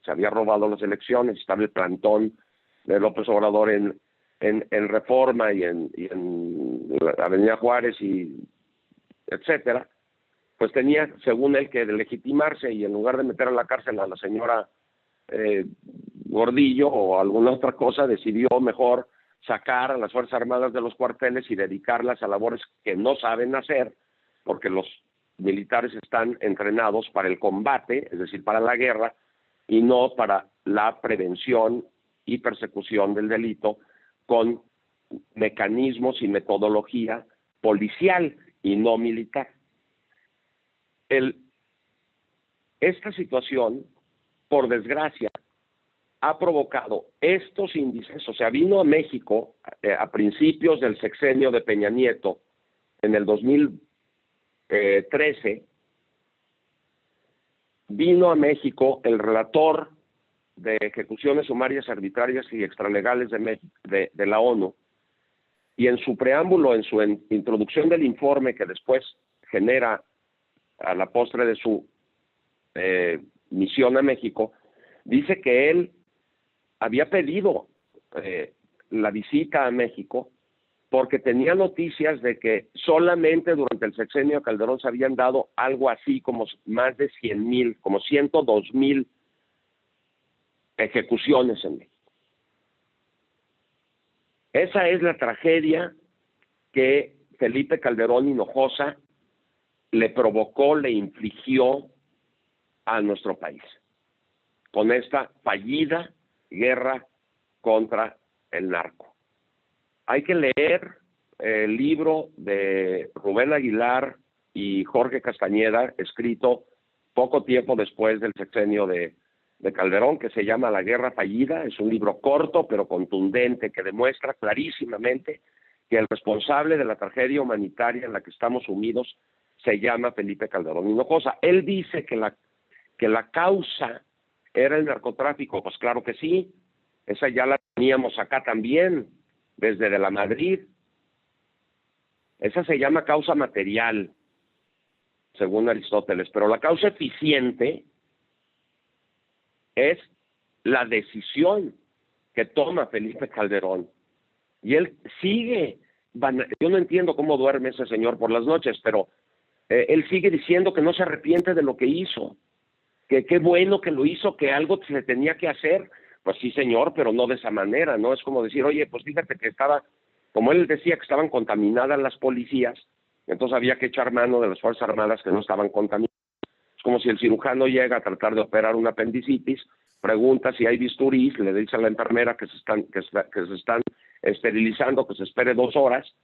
se había robado las elecciones, estaba el plantón de López Obrador en Reforma y en la Avenida Juárez, y etcétera, pues tenía, según él, que legitimarse, y en lugar de meter a la cárcel a la señora Gordillo o alguna otra cosa, decidió mejor sacar a las Fuerzas Armadas de los cuarteles y dedicarlas a labores que no saben hacer, porque los militares están entrenados para el combate, es decir, para la guerra, y no para la prevención y persecución del delito con mecanismos y metodología policial y no militar. Esta situación, por desgracia, ha provocado estos índices. O sea, vino a México a principios del sexenio de Peña Nieto, en el 2013, vino a México el relator de ejecuciones sumarias arbitrarias y extralegales de la ONU, y en su preámbulo, en su introducción del informe que después genera a la postre de su misión a México, dice que él había pedido la visita a México porque tenía noticias de que solamente durante el sexenio de Calderón se habían dado algo así como más de 100,000, como 102,000 ejecuciones en México. Esa es la tragedia que Felipe Calderón Hinojosa le provocó, le infligió a nuestro país, con esta fallida guerra contra el narco. Hay que leer el libro de Rubén Aguilar y Jorge Castañeda, escrito poco tiempo después del sexenio de Calderón, que se llama La Guerra Fallida. Es un libro corto pero contundente que demuestra clarísimamente que el responsable de la tragedia humanitaria en la que estamos sumidos se llama Felipe Calderón Hinojosa. Él dice que la causa era el narcotráfico. Pues claro que sí, esa ya la teníamos acá también, desde de la Madrid. Esa se llama causa material, según Aristóteles, pero la causa eficiente es la decisión que toma Felipe Calderón. Y él sigue, yo no entiendo cómo duerme ese señor por las noches, pero él sigue diciendo que no se arrepiente de lo que hizo, que qué bueno que lo hizo, que algo se tenía que hacer. Pues sí, señor, pero no de esa manera, ¿no? Es como decir, oye, pues fíjate que como él decía, que estaban contaminadas las policías, entonces había que echar mano de las Fuerzas Armadas que no estaban contaminadas. Es como si el cirujano llega a tratar de operar una apendicitis, pregunta si hay bisturís, le dice a la enfermera que se están esterilizando, que se espere 2 horas,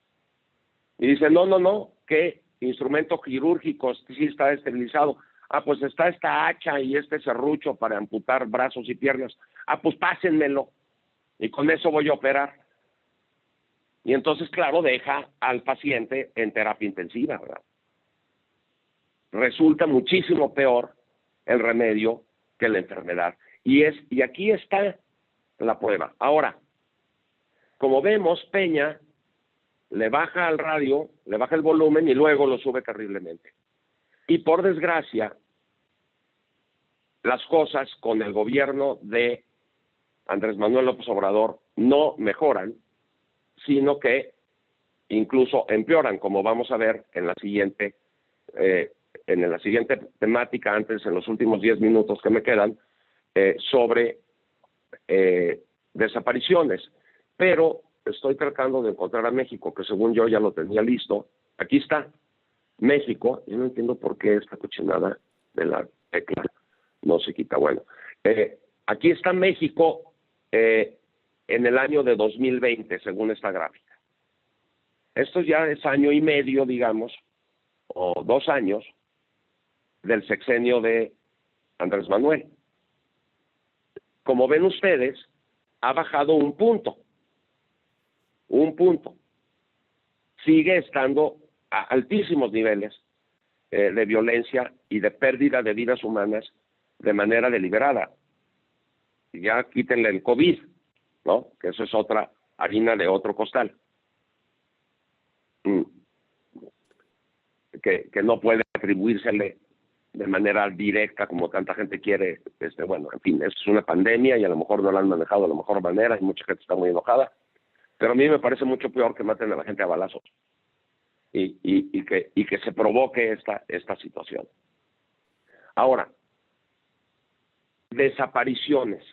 y dice, no, ¿qué instrumento quirúrgico sí está esterilizado? Ah, pues está esta hacha y este serrucho para amputar brazos y piernas. Ah, pues pásenmelo, y con eso voy a operar. Y entonces, claro, deja al paciente en terapia intensiva, ¿verdad? Resulta muchísimo peor el remedio que la enfermedad. Y aquí está la prueba. Ahora, como vemos, Peña le baja al radio, le baja el volumen y luego lo sube terriblemente. Y por desgracia, las cosas con el gobierno de Andrés Manuel López Obrador no mejoran, sino que incluso empeoran, como vamos a ver en la siguiente temática, en los últimos 10 minutos que me quedan, sobre desapariciones. Pero estoy tratando de encontrar a México, que según yo ya lo tenía listo. Aquí está México. Yo no entiendo por qué esta cochinada de la tecla no se quita. Bueno, aquí está México en el año de 2020, según esta gráfica. Esto ya es año y medio, digamos, o 2 años del sexenio de Andrés Manuel. Como ven ustedes, ha bajado un punto. Sigue estando a altísimos niveles de violencia y de pérdida de vidas humanas de manera deliberada. Ya quítenle el COVID, ¿no? Que eso es otra harina de otro costal. Que no puede atribuírsele de manera directa como tanta gente quiere. Bueno, en fin, es una pandemia y a lo mejor no la han manejado de la mejor manera y mucha gente está muy enojada. Pero a mí me parece mucho peor que maten a la gente a balazos. y que se provoque esta situación. Ahora, desapariciones.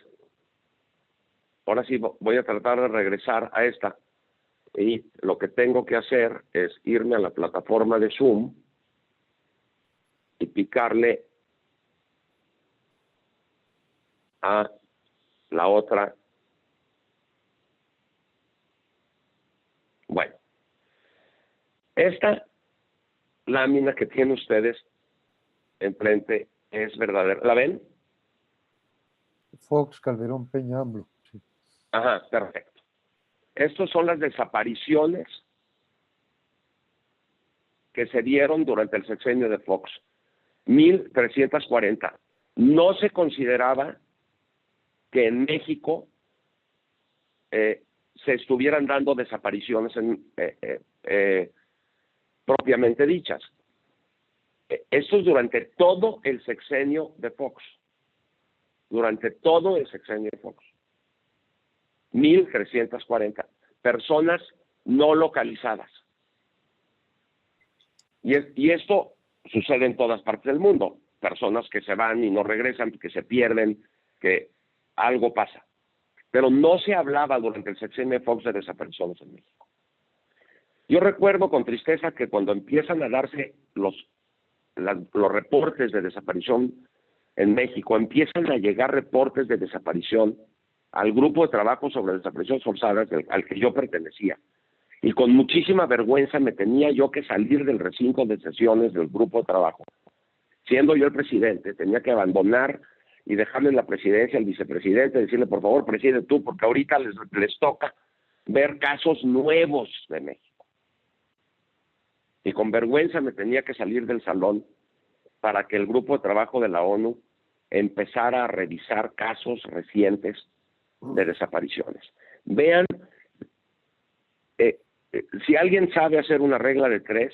Ahora sí voy a tratar de regresar a esta. Y lo que tengo que hacer es irme a la plataforma de Zoom y picarle a la otra. Bueno, esta lámina que tienen ustedes enfrente es verdadera. ¿La ven? Fox, Calderón, Peña, AMLO. Sí. Ajá, perfecto. Estas son las desapariciones que se dieron durante el sexenio de Fox. 1,340. No se consideraba que en México se estuvieran dando desapariciones propiamente dichas. Esto es durante todo el sexenio de Fox. Durante todo el sexenio de Fox. 1,340 personas no localizadas. Y esto sucede en todas partes del mundo. Personas que se van y no regresan, que se pierden, que algo pasa. Pero no se hablaba durante el sexenio de Fox de desapariciones en México. Yo recuerdo con tristeza que cuando empiezan a darse los reportes de desaparición en México, empiezan a llegar reportes de desaparición al grupo de trabajo sobre desapariciones forzadas al que yo pertenecía. Y con muchísima vergüenza me tenía yo que salir del recinto de sesiones del grupo de trabajo. Siendo yo el presidente, tenía que abandonar y dejarle la presidencia al vicepresidente, decirle, por favor, preside tú, porque ahorita les toca ver casos nuevos de México. Y con vergüenza me tenía que salir del salón para que el grupo de trabajo de la ONU empezara a revisar casos recientes de desapariciones. Vean, si alguien sabe hacer una regla de 3,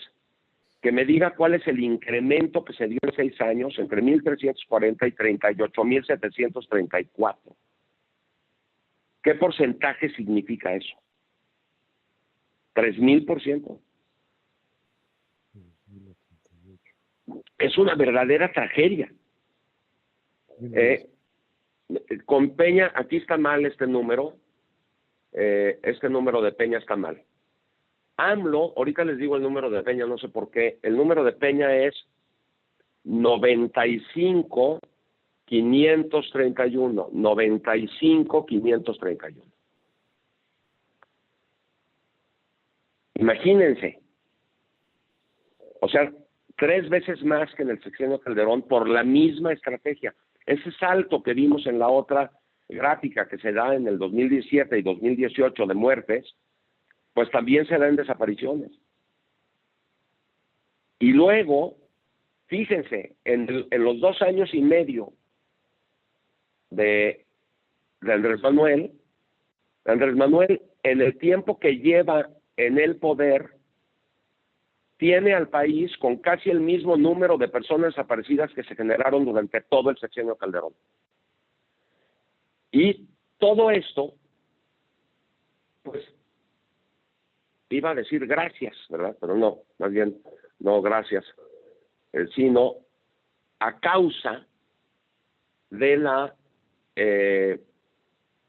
que me diga cuál es el incremento que se dio en 6 años entre 1,340 y 38,734. ¿Qué porcentaje significa eso? 3,000%. Es una verdadera tragedia. Con Peña, aquí está mal este número de Peña está mal. AMLO, ahorita les digo el número de Peña, no sé por qué, el número de Peña es 95,531. 95,531. Imagínense. O sea, 3 veces más que en el sexenio Calderón por la misma estrategia. Ese salto que vimos en la otra gráfica que se da en el 2017 y 2018 de muertes, pues también se da en desapariciones. Y luego, fíjense, en los 2 años y medio de Andrés Manuel, en el tiempo que lleva en el poder, tiene al país con casi el mismo número de personas desaparecidas que se generaron durante todo el sexenio Calderón. Y todo esto, pues, iba a decir gracias, ¿verdad? Pero no, más bien, no gracias, sino a causa de la...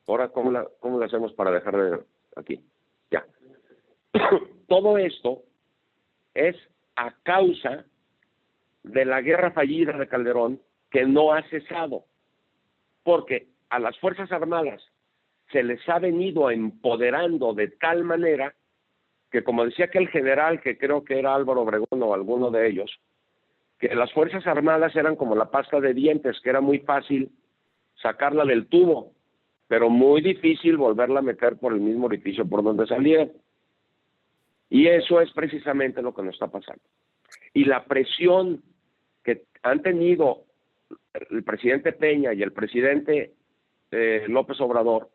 ahora, ¿cómo lo hacemos para dejar de aquí? Ya. Todo esto es a causa de la guerra fallida de Calderón, que no ha cesado, porque a las Fuerzas Armadas se les ha venido empoderando de tal manera que, como decía aquel general, que creo que era Álvaro Obregón o alguno de ellos, que las Fuerzas Armadas eran como la pasta de dientes, que era muy fácil sacarla del tubo, pero muy difícil volverla a meter por el mismo orificio por donde salía. Y eso es precisamente lo que nos está pasando. Y la presión que han tenido el presidente Peña y el presidente López Obrador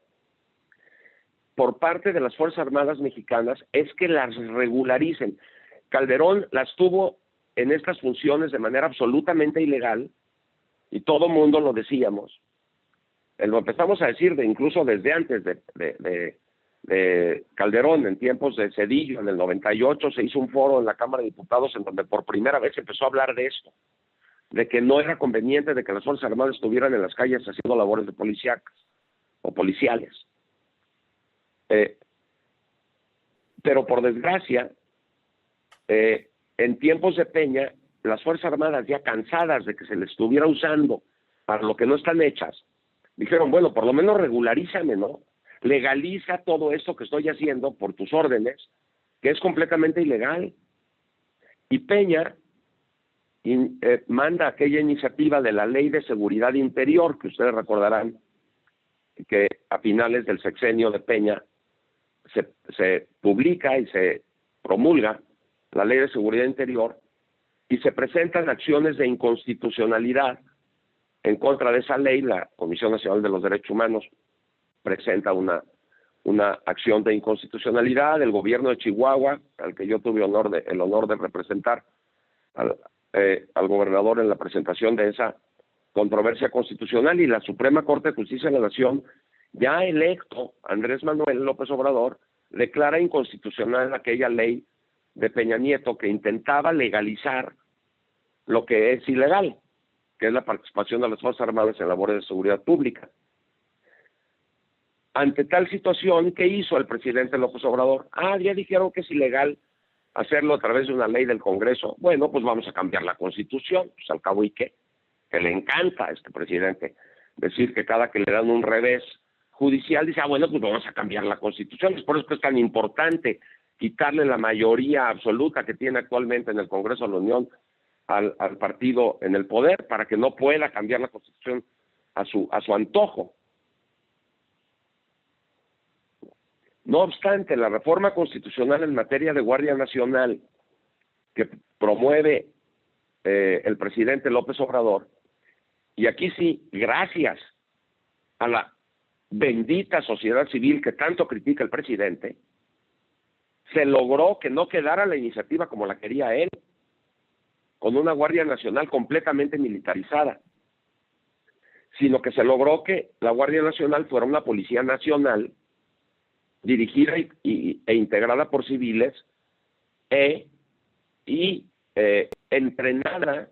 por parte de las Fuerzas Armadas mexicanas es que las regularicen. Calderón las tuvo en estas funciones de manera absolutamente ilegal, y todo mundo lo decíamos. Lo empezamos a decir incluso desde antes de Calderón, en tiempos de Zedillo, en el 98, se hizo un foro en la Cámara de Diputados en donde por primera vez se empezó a hablar de esto, de que no era conveniente de que las Fuerzas Armadas estuvieran en las calles haciendo labores de policíacas o policiales. Pero por desgracia, en tiempos de Peña, las Fuerzas Armadas, ya cansadas de que se les estuviera usando para lo que no están hechas, dijeron, bueno, por lo menos regularízame, ¿no? Legaliza todo esto que estoy haciendo por tus órdenes, que es completamente ilegal. Y Peña manda aquella iniciativa de la Ley de Seguridad Interior, que ustedes recordarán que a finales del sexenio de Peña se publica y se promulga la Ley de Seguridad Interior y se presentan acciones de inconstitucionalidad en contra de esa ley. La Comisión Nacional de los Derechos Humanos presenta una acción de inconstitucionalidad. El gobierno de Chihuahua, al que yo tuve el honor de representar al gobernador en la presentación de esa controversia constitucional, y la Suprema Corte de Justicia de la Nación, ya electo Andrés Manuel López Obrador, declara inconstitucional aquella ley de Peña Nieto que intentaba legalizar lo que es ilegal, que es la participación de las Fuerzas Armadas en labores de seguridad pública. Ante tal situación, ¿qué hizo el presidente López Obrador? Ya dijeron que es ilegal hacerlo a través de una ley del Congreso. Bueno, pues vamos a cambiar la Constitución. Pues al cabo, ¿y qué? Que le encanta a este presidente decir que cada que le dan un revés judicial, dice, bueno, pues vamos a cambiar la Constitución. Es por eso que es tan importante quitarle la mayoría absoluta que tiene actualmente en el Congreso de la Unión al partido en el poder, para que no pueda cambiar la Constitución a su antojo. No obstante, la reforma constitucional en materia de Guardia Nacional que promueve el presidente López Obrador, y aquí sí, gracias a la bendita sociedad civil que tanto critica el presidente, se logró que no quedara la iniciativa como la quería él, con una Guardia Nacional completamente militarizada, sino que se logró que la Guardia Nacional fuera una policía nacional dirigida e integrada por civiles y entrenada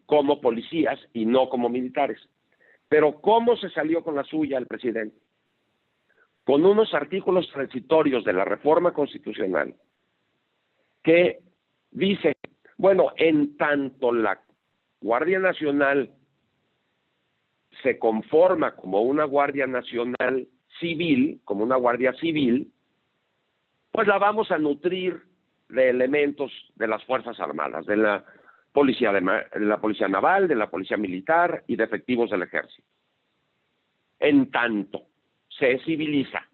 como policías y no como militares. Pero ¿cómo se salió con la suya el presidente? Con unos artículos transitorios de la reforma constitucional que dice, bueno, en tanto la Guardia Nacional se conforma como una Guardia Nacional civil, como una Guardia Civil, pues la vamos a nutrir de elementos de las Fuerzas Armadas, de la Policía Naval, de la Policía Militar y de efectivos del Ejército. En tanto se civiliza.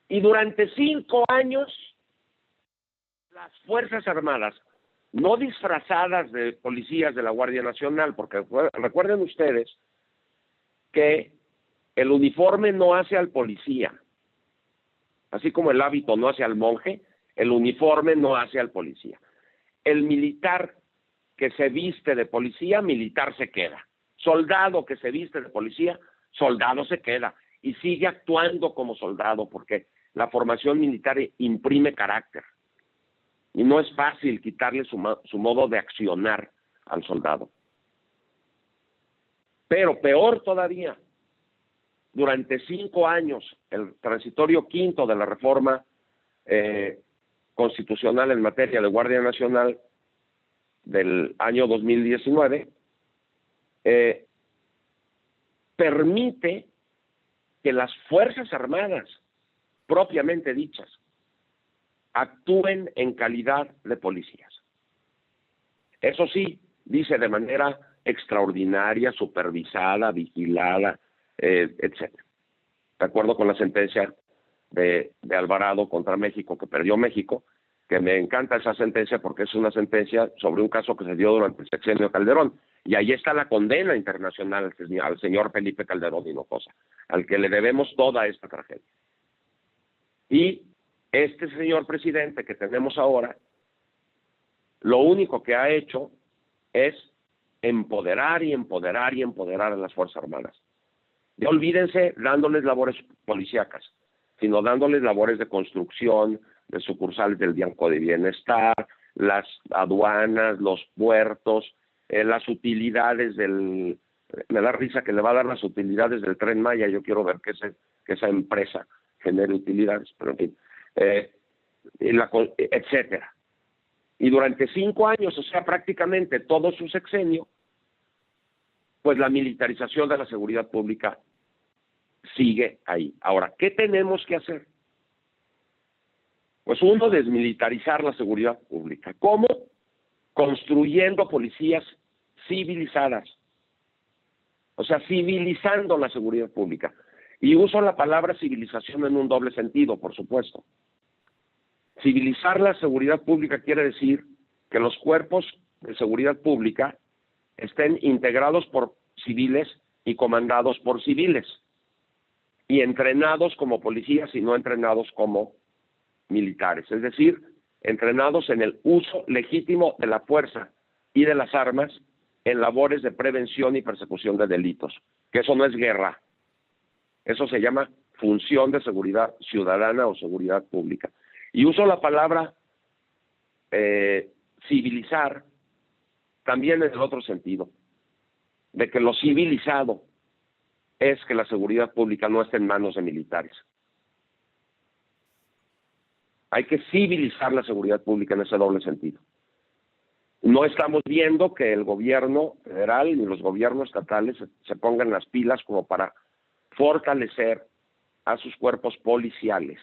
Y durante 5 años, las Fuerzas Armadas, no disfrazadas de policías de la Guardia Nacional, porque recuerden ustedes que el uniforme no hace al policía, así como el hábito no hace al monje, el uniforme no hace al policía. El militar que se viste de policía, militar se queda. Soldado que se viste de policía, soldado se queda y sigue actuando como soldado, porque la formación militar imprime carácter. Y no es fácil quitarle su modo de accionar al soldado. Pero peor todavía, durante 5 años, el transitorio quinto de la reforma constitucional en materia de Guardia Nacional del año 2019, permite que las Fuerzas Armadas, propiamente dichas, actúen en calidad de policías. Eso sí, dice de manera extraordinaria, supervisada, vigilada, etc. De acuerdo con la sentencia de Alvarado contra México, que perdió México, que me encanta esa sentencia porque es una sentencia sobre un caso que se dio durante el sexenio de Calderón. Y ahí está la condena internacional al señor Felipe Calderón Hinojosa, al que le debemos toda esta tragedia. Y este señor presidente que tenemos ahora, lo único que ha hecho es empoderar y empoderar y empoderar a las Fuerzas Armadas. Ya olvídense dándoles labores policíacas, sino dándoles labores de construcción, de sucursales del Banco de Bienestar, las aduanas, los puertos, las utilidades del... Me da risa que le va a dar las utilidades del Tren Maya. Yo quiero ver que esa empresa genere utilidades, pero en fin, etcétera. Y durante 5 años, o sea, prácticamente todo su sexenio, pues la militarización de la seguridad pública sigue ahí. Ahora, ¿qué tenemos que hacer? Pues uno, desmilitarizar la seguridad pública. ¿Cómo? Construyendo policías civilizadas. O sea, civilizando la seguridad pública. Y uso la palabra civilización en un doble sentido, por supuesto. Civilizar la seguridad pública quiere decir que los cuerpos de seguridad pública estén integrados por civiles y comandados por civiles, y entrenados como policías y no entrenados como militares, es decir, entrenados en el uso legítimo de la fuerza y de las armas en labores de prevención y persecución de delitos, que eso no es guerra, eso se llama función de seguridad ciudadana o seguridad pública. Y uso la palabra civilizar también en el otro sentido, de que lo civilizado es que la seguridad pública no esté en manos de militares. Hay que civilizar la seguridad pública en ese doble sentido. No estamos viendo que el gobierno federal ni los gobiernos estatales se pongan las pilas como para fortalecer a sus cuerpos policiales.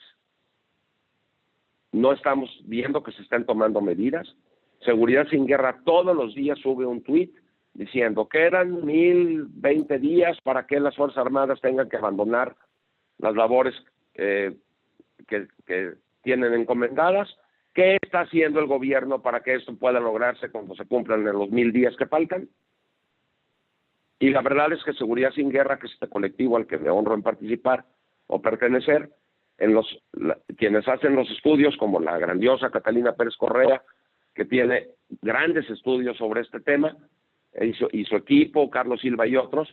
No estamos viendo que se estén tomando medidas. Seguridad Sin Guerra todos los días sube un tuit diciendo que eran 1020 días para que las Fuerzas Armadas tengan que abandonar las labores que tienen encomendadas. ¿Qué está haciendo el gobierno para que esto pueda lograrse cuando se cumplan los 1000 días que faltan? Y la verdad es que Seguridad Sin Guerra, que es este colectivo al que me honro en participar o pertenecer, quienes hacen los estudios, como la grandiosa Catalina Pérez Correa, que tiene grandes estudios sobre este tema, y su equipo, Carlos Silva y otros,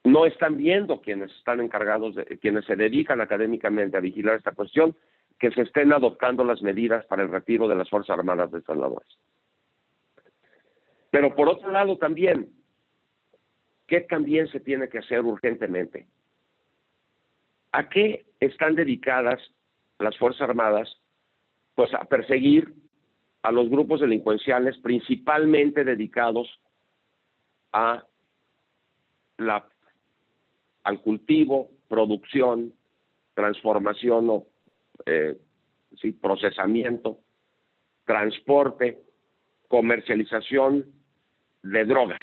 no están viendo quienes están encargados, quienes se dedican académicamente a vigilar esta cuestión, que se estén adoptando las medidas para el retiro de las Fuerzas Armadas de estas labores. Pero por otro lado también, ¿qué también se tiene que hacer urgentemente? ¿A qué están dedicadas las Fuerzas Armadas? Pues a perseguir a los grupos delincuenciales principalmente dedicados al cultivo, producción, transformación procesamiento, transporte, comercialización de drogas.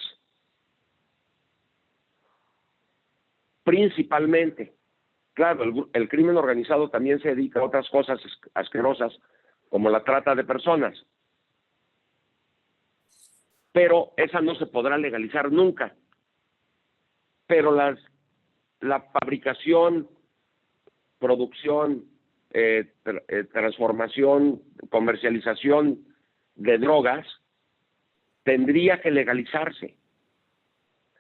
Principalmente. Claro, el crimen organizado también se dedica a otras cosas asquerosas, como la trata de personas. Pero esa no se podrá legalizar nunca. Pero la fabricación, producción, transformación, comercialización de drogas tendría que legalizarse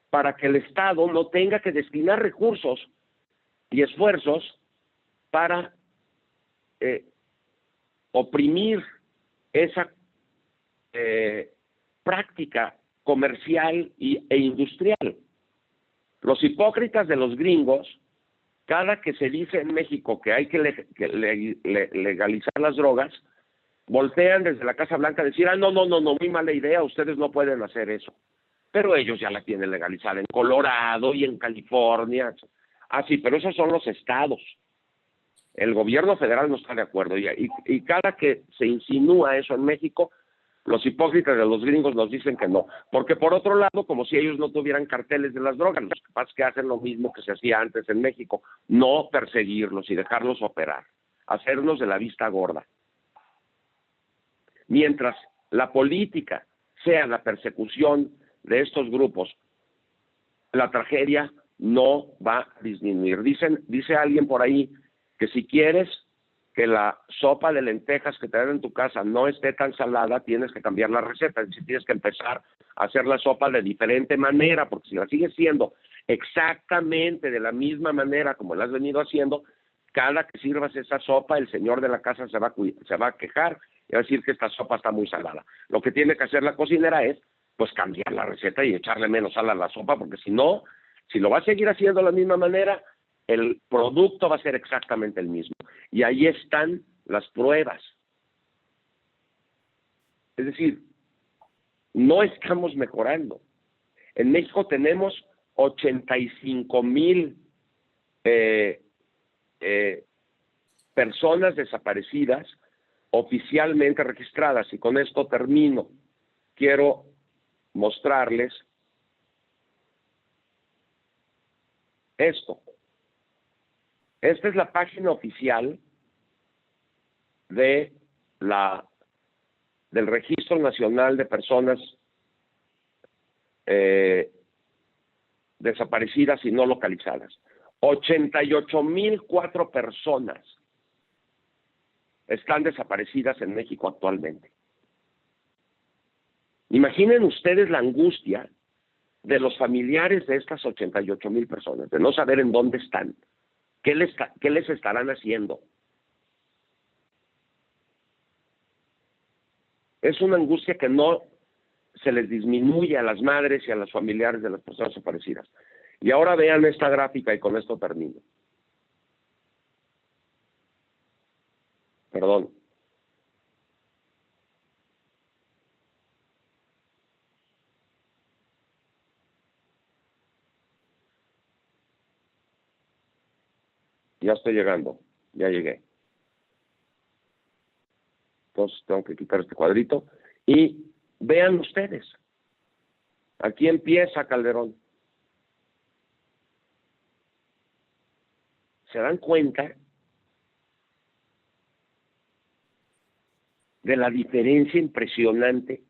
para que el Estado no tenga que destinar recursos y esfuerzos para oprimir esa práctica comercial e industrial. Los hipócritas de los gringos, cada que se dice en México que hay que legalizar las drogas, voltean desde la Casa Blanca a decir, no, muy mala idea, ustedes no pueden hacer eso. Pero ellos ya la tienen legalizada en Colorado y en California. Sí, pero esos son los estados. El gobierno federal no está de acuerdo. Y cada que se insinúa eso en México, los hipócritas de los gringos nos dicen que no. Porque por otro lado, como si ellos no tuvieran carteles de las drogas, los que pasa es que hacen lo mismo que se hacía antes en México, no perseguirlos y dejarlos operar, hacernos de la vista gorda. Mientras la política sea la persecución de estos grupos, la tragedia no va a disminuir. Dice alguien por ahí que si quieres que la sopa de lentejas que te dan en tu casa no esté tan salada, tienes que cambiar la receta. Es decir, tienes que empezar a hacer la sopa de diferente manera, porque si la sigues siendo exactamente de la misma manera como la has venido haciendo, cada que sirvas esa sopa, el señor de la casa se va a quejar y va a decir que esta sopa está muy salada. Lo que tiene que hacer la cocinera es, pues, cambiar la receta y echarle menos sal a la sopa, porque si no, si lo va a seguir haciendo de la misma manera, el producto va a ser exactamente el mismo. Y ahí están las pruebas. Es decir, no estamos mejorando. En México tenemos 85,000 personas desaparecidas oficialmente registradas. Y con esto termino. Quiero mostrarles esto. Esta es la página oficial del Registro Nacional de Personas desaparecidas y no localizadas. 88,004 personas están desaparecidas en México actualmente. Imaginen ustedes la angustia de los familiares de estas 88,000 personas, de no saber en dónde están, qué les estarán haciendo. Es una angustia que no se les disminuye a las madres y a los familiares de las personas desaparecidas. Y ahora vean esta gráfica y con esto termino. Perdón. Ya estoy llegando, ya llegué. Entonces tengo que quitar este cuadrito. Y vean ustedes. Aquí empieza Calderón. ¿Se dan cuenta de la diferencia impresionante?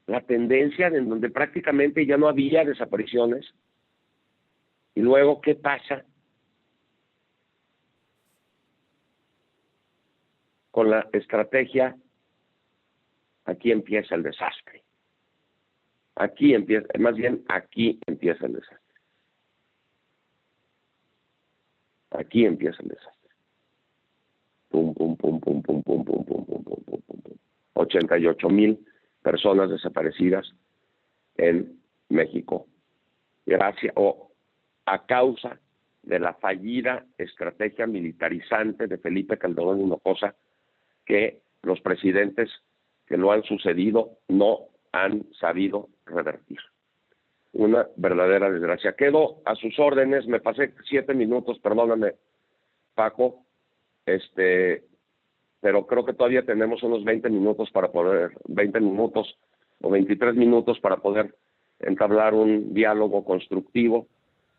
La tendencia en donde prácticamente ya no había desapariciones. Y luego, ¿qué pasa con la estrategia? Aquí empieza el desastre. Aquí empieza el desastre. Aquí empieza el desastre. Pum, pum, pum, pum, pum, pum, pum, pum, pum, pum, pum, pum, pum. 88,000 personas desaparecidas en México. Gracias a causa de la fallida estrategia militarizante de Felipe Calderón Hinojosa, que los presidentes que lo han sucedido no han sabido revertir. Una verdadera desgracia. Quedo a sus órdenes, me pasé 7 minutos, perdóname, Paco, pero creo que todavía tenemos unos 20 minutos o 23 minutos para poder entablar un diálogo constructivo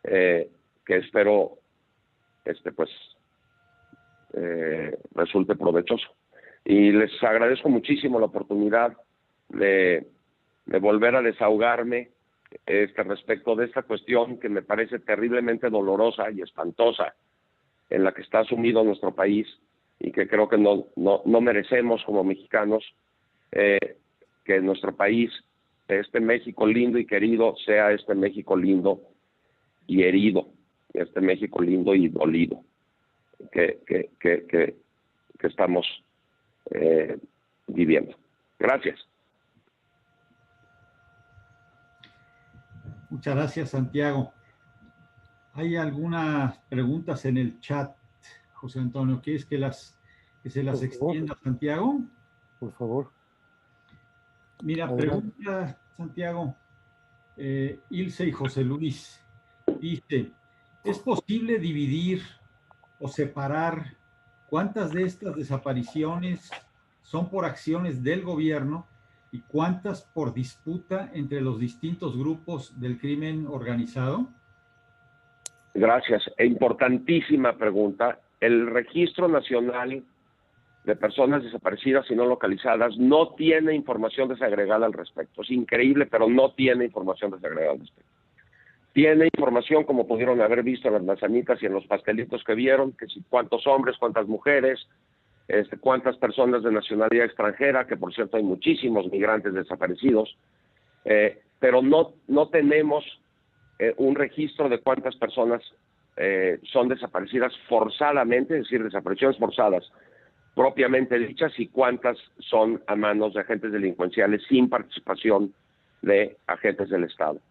que espero resulte provechoso. Y les agradezco muchísimo la oportunidad de volver a desahogarme respecto de esta cuestión que me parece terriblemente dolorosa y espantosa en la que está sumido nuestro país y que creo que no merecemos como mexicanos, que nuestro país, este México lindo y querido, sea este México lindo y herido, este México lindo y dolido que estamos viviendo. Gracias. Muchas gracias, Santiago. Hay algunas preguntas en el chat, José Antonio. ¿Quieres que se las extienda, Santiago? Por favor. Mira, pregunta, Santiago, Ilse y José Luis. Dice, ¿es posible dividir o separar cuántas de estas desapariciones son por acciones del gobierno y cuántas por disputa entre los distintos grupos del crimen organizado? Gracias. Importantísima pregunta. El Registro Nacional de Personas Desaparecidas y No Localizadas no tiene información desagregada al respecto. Es increíble, pero no tiene información desagregada al respecto. Tiene información, como pudieron haber visto en las manzanitas y en los pastelitos que vieron, que si cuántos hombres, cuántas mujeres, cuántas personas de nacionalidad extranjera, que por cierto hay muchísimos migrantes desaparecidos, pero no tenemos un registro de cuántas personas son desaparecidas forzadamente, es decir, desapariciones forzadas propiamente dichas, y cuántas son a manos de agentes delincuenciales sin participación de agentes del Estado.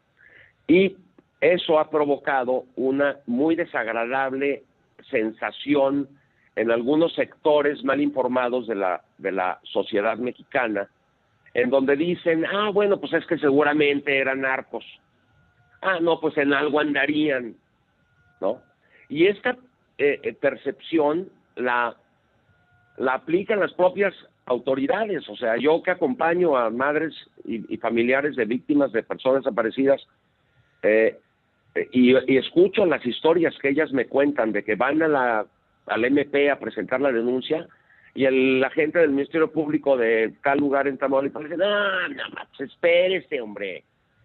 Y eso ha provocado una muy desagradable sensación en algunos sectores mal informados de la sociedad mexicana, en donde dicen, bueno, pues es que seguramente eran narcos. No, pues en algo andarían, ¿no? Y esta percepción la aplican las propias autoridades. O sea, yo que acompaño a madres y familiares de víctimas de personas desaparecidas, y escucho las historias que ellas me cuentan de que van al MP a presentar la denuncia, y el agente del Ministerio Público de tal lugar en Tamaulipas dice, no, pues espérese, hombre,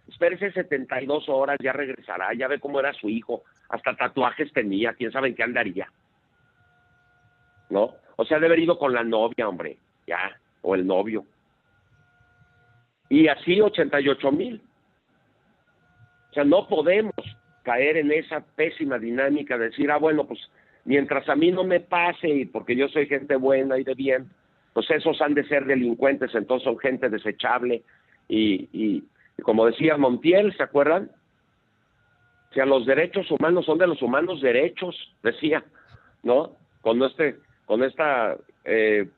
espérese 72 horas, ya regresará, ya ve cómo era su hijo, hasta tatuajes tenía, quién sabe en qué andaría, ¿no? O sea, debe haber ido con la novia, hombre, ya, o el novio. Y así 88,000. O sea, no podemos caer en esa pésima dinámica de decir, bueno, pues mientras a mí no me pase, y porque yo soy gente buena y de bien, pues esos han de ser delincuentes, entonces son gente desechable. Y como decía Montiel, ¿se acuerdan? O sea, los derechos humanos son de los humanos derechos, decía, ¿no? Con esta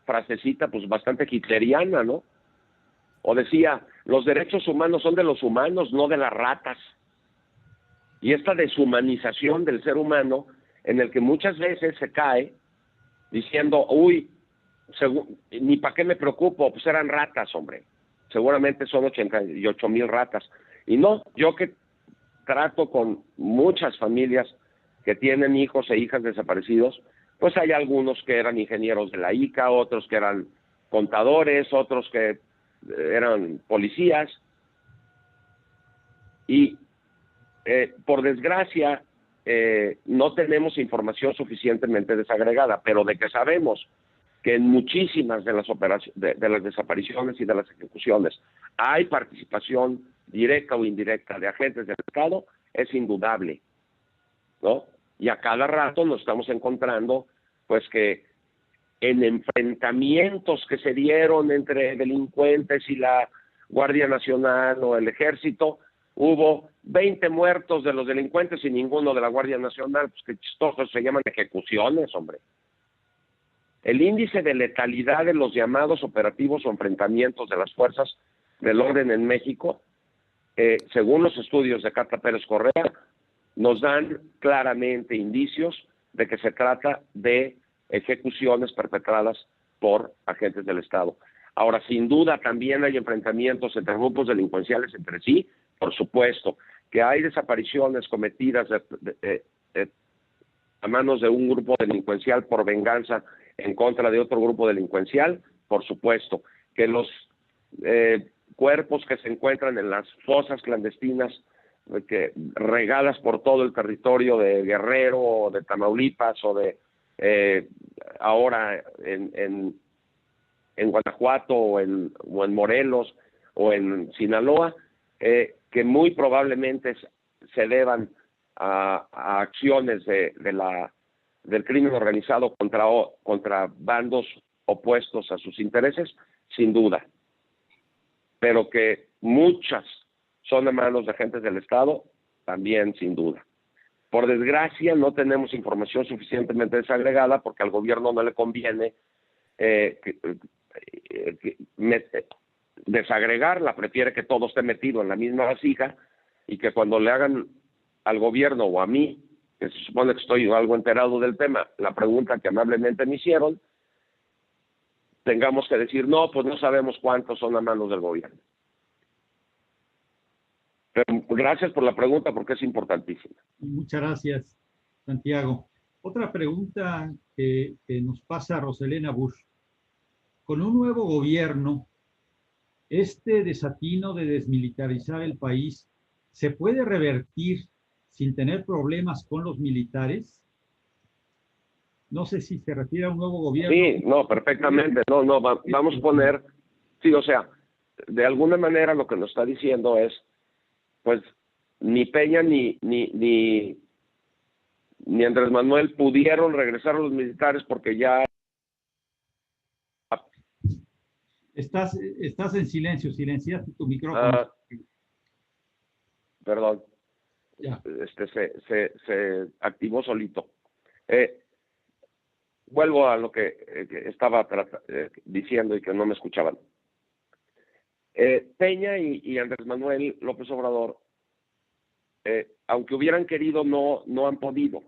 frasecita, pues bastante hitleriana, ¿no? O decía, los derechos humanos son de los humanos, no de las ratas. Y esta deshumanización del ser humano, en el que muchas veces se cae diciendo, ni para qué me preocupo, pues eran ratas, hombre. Seguramente son 88,000 ratas. Y no, yo que trato con muchas familias que tienen hijos e hijas desaparecidos, pues hay algunos que eran ingenieros de la ICA, otros que eran contadores, otros que eran policías. Y por desgracia, no tenemos información suficientemente desagregada, pero de que sabemos que en muchísimas de las de las desapariciones y de las ejecuciones hay participación directa o indirecta de agentes del Estado, es indudable, ¿no? Y a cada rato nos estamos encontrando, pues, que en enfrentamientos que se dieron entre delincuentes y la Guardia Nacional o el Ejército, hubo 20 muertos de los delincuentes y ninguno de la Guardia Nacional. Pues qué chistoso, se llaman ejecuciones, hombre. El índice de letalidad de los llamados operativos o enfrentamientos de las fuerzas del orden en México, según los estudios de Cata Pérez Correa, nos dan claramente indicios de que se trata de ejecuciones perpetradas por agentes del Estado. Ahora, sin duda, también hay enfrentamientos entre grupos delincuenciales entre sí, por supuesto, que hay desapariciones cometidas a manos de un grupo delincuencial por venganza en contra de otro grupo delincuencial, por supuesto, que los cuerpos que se encuentran en las fosas clandestinas regadas por todo el territorio de Guerrero o de Tamaulipas o de ahora en Guanajuato o en Morelos o en Sinaloa, que muy probablemente se deban a acciones del crimen organizado contra bandos opuestos a sus intereses, sin duda, pero que muchas son a manos de agentes del Estado, también sin duda. Por desgracia, no tenemos información suficientemente desagregada porque al gobierno no le conviene desagregarla, prefiere que todo esté metido en la misma vasija y que cuando le hagan al gobierno o a mí, que se supone que estoy algo enterado del tema, la pregunta que amablemente me hicieron, tengamos que decir, no, pues no sabemos cuántos son a manos del gobierno. Pero gracias por la pregunta porque es importantísima. Muchas gracias, Santiago. Otra pregunta que nos pasa Roselena Bush. Con un nuevo gobierno, este desatino de desmilitarizar el país, ¿se puede revertir sin tener problemas con los militares. No sé si se refiere a un nuevo gobierno. Sí, no, perfectamente. Vamos a poner, sí, o sea, de alguna manera lo que nos está diciendo es, pues, ni Peña ni Andrés Manuel pudieron regresar a los militares porque ya... Estás en silencio, silenciaste tu micrófono. Perdón. Ya. Se activó solito. Vuelvo a lo que estaba diciendo y que no me escuchaban. Peña y Andrés Manuel López Obrador, aunque hubieran querido, no han podido.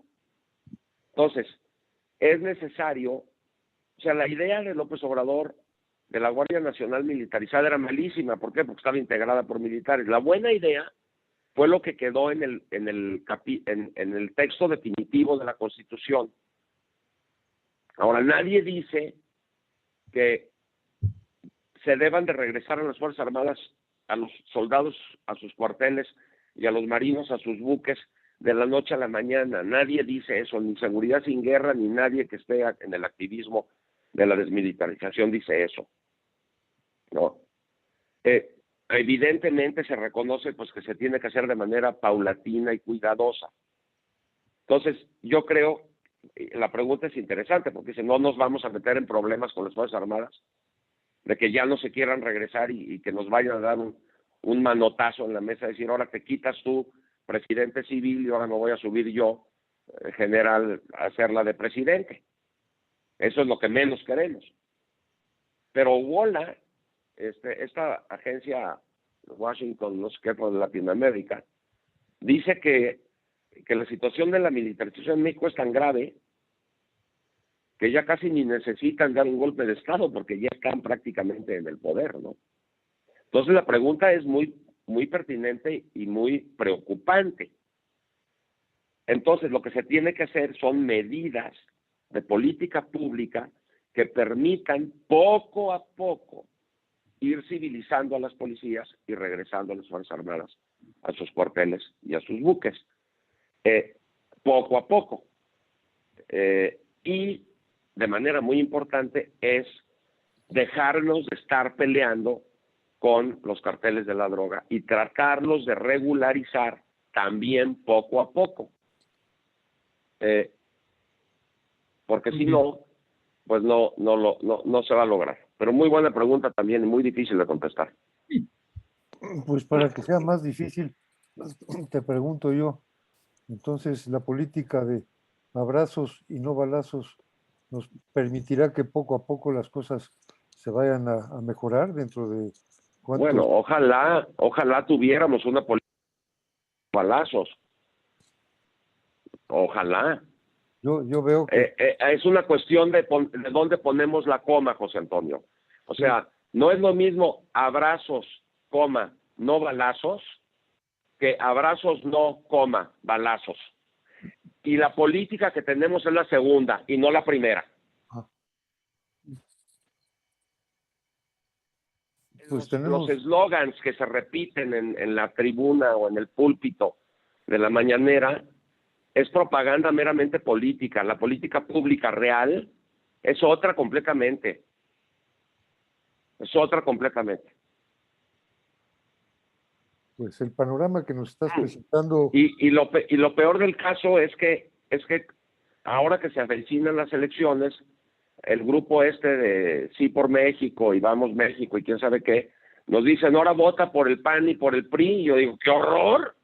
Entonces, es necesario, o sea, la idea de López Obrador de la Guardia Nacional militarizada era malísima. ¿Por qué? Porque estaba integrada por militares. La buena idea fue lo que quedó en el texto definitivo de la Constitución. Ahora, nadie dice que se deban de regresar a las Fuerzas Armadas, a los soldados a sus cuarteles y a los marinos a sus buques de la noche a la mañana. Nadie dice eso, ni Seguridad Sin Guerra, ni nadie que esté en el activismo de la desmilitarización dice eso. No. Evidentemente se reconoce pues que se tiene que hacer de manera paulatina y cuidadosa. Entonces, yo creo, la pregunta es interesante, porque dice, no nos vamos a meter en problemas con las Fuerzas Armadas, de que ya no se quieran regresar y que nos vayan a dar un manotazo en la mesa, decir, ahora te quitas tú, presidente civil, y ahora me voy a subir yo, general, a hacerla de presidente. Eso es lo que menos queremos. Pero WOLA, esta agencia Washington, no sé qué, por Latinoamérica, dice que la situación de la militarización en México es tan grave que ya casi ni necesitan dar un golpe de Estado porque ya están prácticamente en el poder, ¿no? Entonces la pregunta es muy, muy pertinente y muy preocupante. Entonces lo que se tiene que hacer son medidas de política pública que permitan poco a poco ir civilizando a las policías y regresando a las Fuerzas Armadas a sus cuarteles y a sus buques. Poco a poco. Y de manera muy importante es dejarlos de estar peleando con los carteles de la droga y tratarlos de regularizar también poco a poco. Porque si no, pues no se va a lograr. Pero muy buena pregunta también y muy difícil de contestar. Pues para que sea más difícil, te pregunto yo, entonces la política de abrazos y no balazos nos permitirá que poco a poco las cosas se vayan a mejorar dentro de cuántos... Bueno, ojalá tuviéramos una política de balazos. Ojalá. Yo veo que... es una cuestión de dónde ponemos la coma, José Antonio. O sea, no es lo mismo abrazos, coma, no balazos, que abrazos, no, coma, balazos. Y la política que tenemos es la segunda y no la primera. Pues los eslogans que se repiten en la tribuna o en el púlpito de la mañanera es propaganda meramente política. La política pública real es otra completamente. Es otra completamente. Pues el panorama que nos estás presentando... Y lo peor del caso es que ahora que se avecinan las elecciones, el grupo de Sí por México y Vamos México y quién sabe qué, nos dicen, ahora vota por el PAN y por el PRI. Y yo digo, ¡qué horror!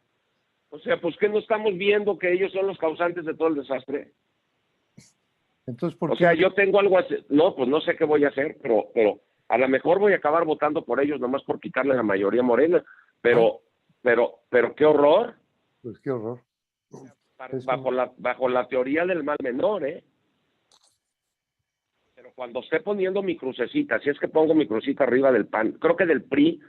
O sea, pues ¿qué no estamos viendo que ellos son los causantes de todo el desastre? Entonces, ¿por qué? O sea, yo tengo algo así, no, pues no sé qué voy a hacer, pero a lo mejor voy a acabar votando por ellos nomás por quitarle la mayoría Morena, pero qué horror. Pues qué horror. Bajo la teoría del mal menor, Pero cuando esté poniendo mi crucecita, si es que pongo mi crucita arriba del PAN, creo que del PRI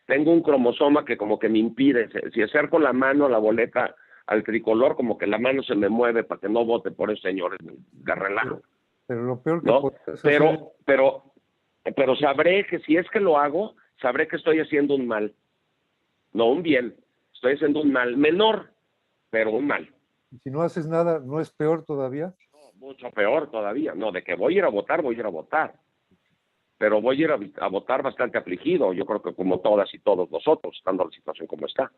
tengo un cromosoma que como que me impide, si acerco la mano a la boleta al tricolor, como que la mano se me mueve para que no vote por esos señores de relajo. Pero lo peor que ¿no? Pero sabré que si es que lo hago, sabré que estoy haciendo un mal, no un bien, estoy haciendo un mal menor, pero un mal. Y si no haces nada, ¿no es peor todavía? Mucho peor todavía. No, de que voy a ir a votar, voy a ir a votar. Pero voy a ir a votar bastante afligido, yo creo que como todas y todos nosotros, estando la situación como está.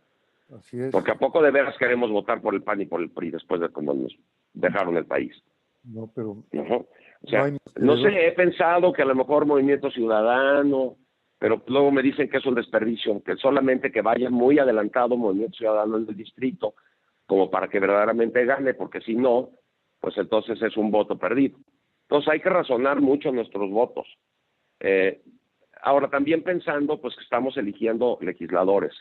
Así es. Porque ¿a poco de veras queremos votar por el PAN y por el PRI después de cómo nos dejaron el país? No, pero Ajá. O sea, no hay más que no de dos. sé, he pensado que a lo mejor Movimiento Ciudadano, pero luego me dicen que es un desperdicio, que solamente que vaya muy adelantado Movimiento Ciudadano en el distrito, como para que verdaderamente gane, porque si no, pues entonces es un voto perdido. Entonces hay que razonar mucho nuestros votos. Ahora también pensando pues que estamos eligiendo legisladores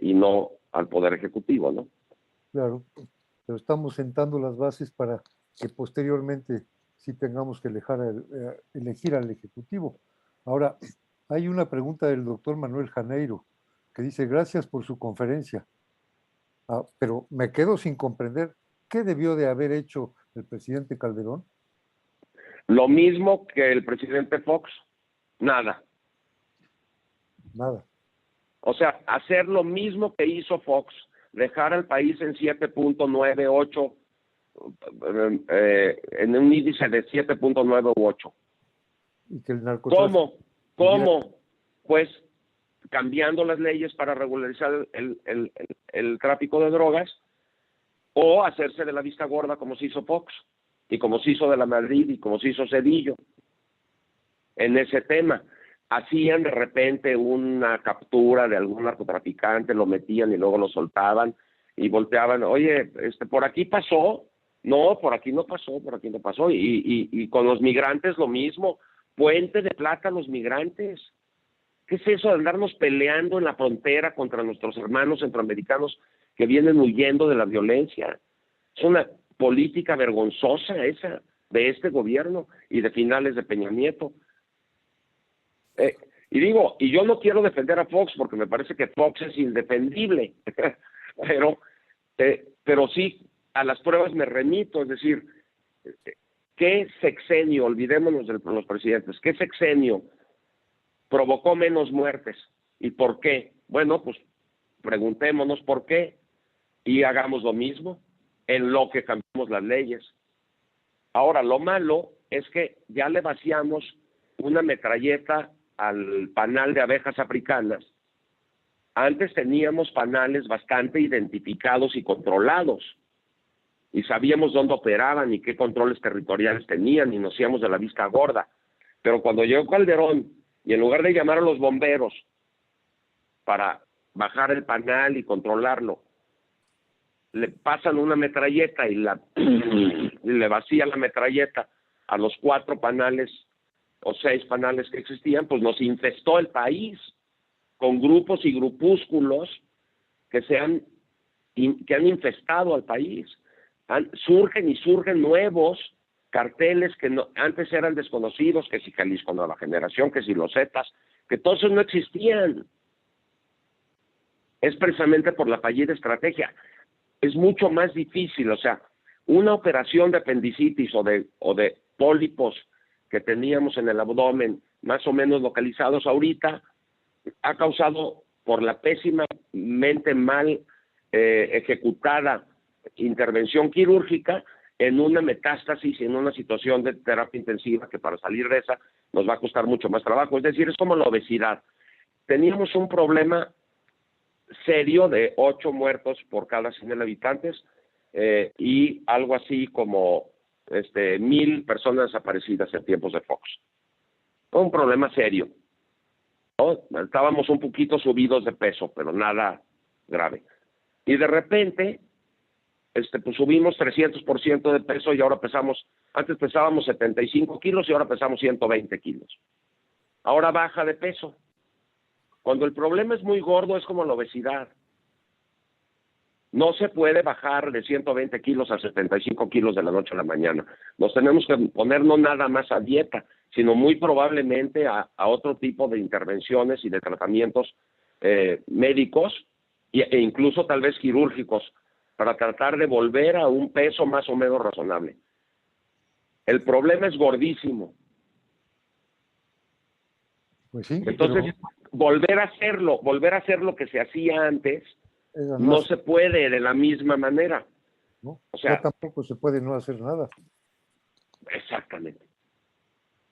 y no al Poder Ejecutivo, ¿no? Claro, pero estamos sentando las bases para que posteriormente sí tengamos que elegir al Ejecutivo. Ahora, hay una pregunta del doctor Manuel Janeiro que dice, gracias por su conferencia. Pero me quedo sin comprender, ¿qué debió de haber hecho el presidente Calderón? Lo mismo que el presidente Fox, nada. Nada. O sea, hacer lo mismo que hizo Fox, dejar al país en 7.98, en un índice de 7.9 u 8. Y que el narcotráfico... ¿Cómo? Pues cambiando las leyes para regularizar el tráfico de drogas, o hacerse de la vista gorda como se hizo Fox, y como se hizo de la Madrid, y como se hizo Cedillo en ese tema. Hacían de repente una captura de algún narcotraficante, lo metían y luego lo soltaban y volteaban, oye, por aquí pasó, no, por aquí no pasó, por aquí no pasó, y con los migrantes lo mismo, puente de plata a los migrantes. ¿Qué es eso de andarnos peleando en la frontera contra nuestros hermanos centroamericanos que vienen huyendo de la violencia? Es una política vergonzosa esa de este gobierno y de finales de Peña Nieto. Y yo no quiero defender a Fox porque me parece que Fox es indefendible, pero sí a las pruebas me remito, es decir, ¿qué sexenio, olvidémonos de los presidentes, qué sexenio provocó menos muertes? ¿Y por qué? Bueno, pues preguntémonos por qué y hagamos lo mismo en lo que cambiamos las leyes. Ahora, lo malo es que ya le vaciamos una metralleta al panal de abejas africanas. Antes teníamos panales bastante identificados y controlados, y sabíamos dónde operaban y qué controles territoriales tenían, y nos íbamos de la vista gorda. Pero cuando llegó Calderón, y en lugar de llamar a los bomberos para bajar el panal y controlarlo, le pasan una metralleta y le vacía la metralleta a los 4 panales o 6 panales que existían, pues nos infestó el país con grupos y grupúsculos que han infestado al país. Surgen nuevos carteles que antes eran desconocidos, que si Jalisco Nueva Generación, que si los Zetas, que todos esos no existían. Es precisamente por la fallida estrategia. Es mucho más difícil, o sea, una operación de apendicitis o de pólipos que teníamos en el abdomen, más o menos localizados ahorita, ha causado por la pésimamente mal ejecutada intervención quirúrgica en una metástasis, en una situación de terapia intensiva que para salir de esa nos va a costar mucho más trabajo. Es decir, es como la obesidad. Teníamos un problema serio de 8 muertos por cada 100,000 habitantes y algo así como 1,000 personas desaparecidas en tiempos de Fox. Fue un problema serio, ¿no? Estábamos un poquito subidos de peso, pero nada grave. Y de repente, pues subimos 300% de peso y ahora antes pesábamos 75 kilos y ahora pesamos 120 kilos. Ahora baja de peso. Cuando el problema es muy gordo es como la obesidad. No se puede bajar de 120 kilos a 75 kilos de la noche a la mañana. Nos tenemos que poner no nada más a dieta, sino muy probablemente a otro tipo de intervenciones y de tratamientos médicos e incluso tal vez quirúrgicos para tratar de volver a un peso más o menos razonable. El problema es gordísimo. Pues sí, entonces, volver a hacer lo que se hacía antes, no se puede de la misma manera. ¿no? O sea, ya tampoco se puede no hacer nada. Exactamente.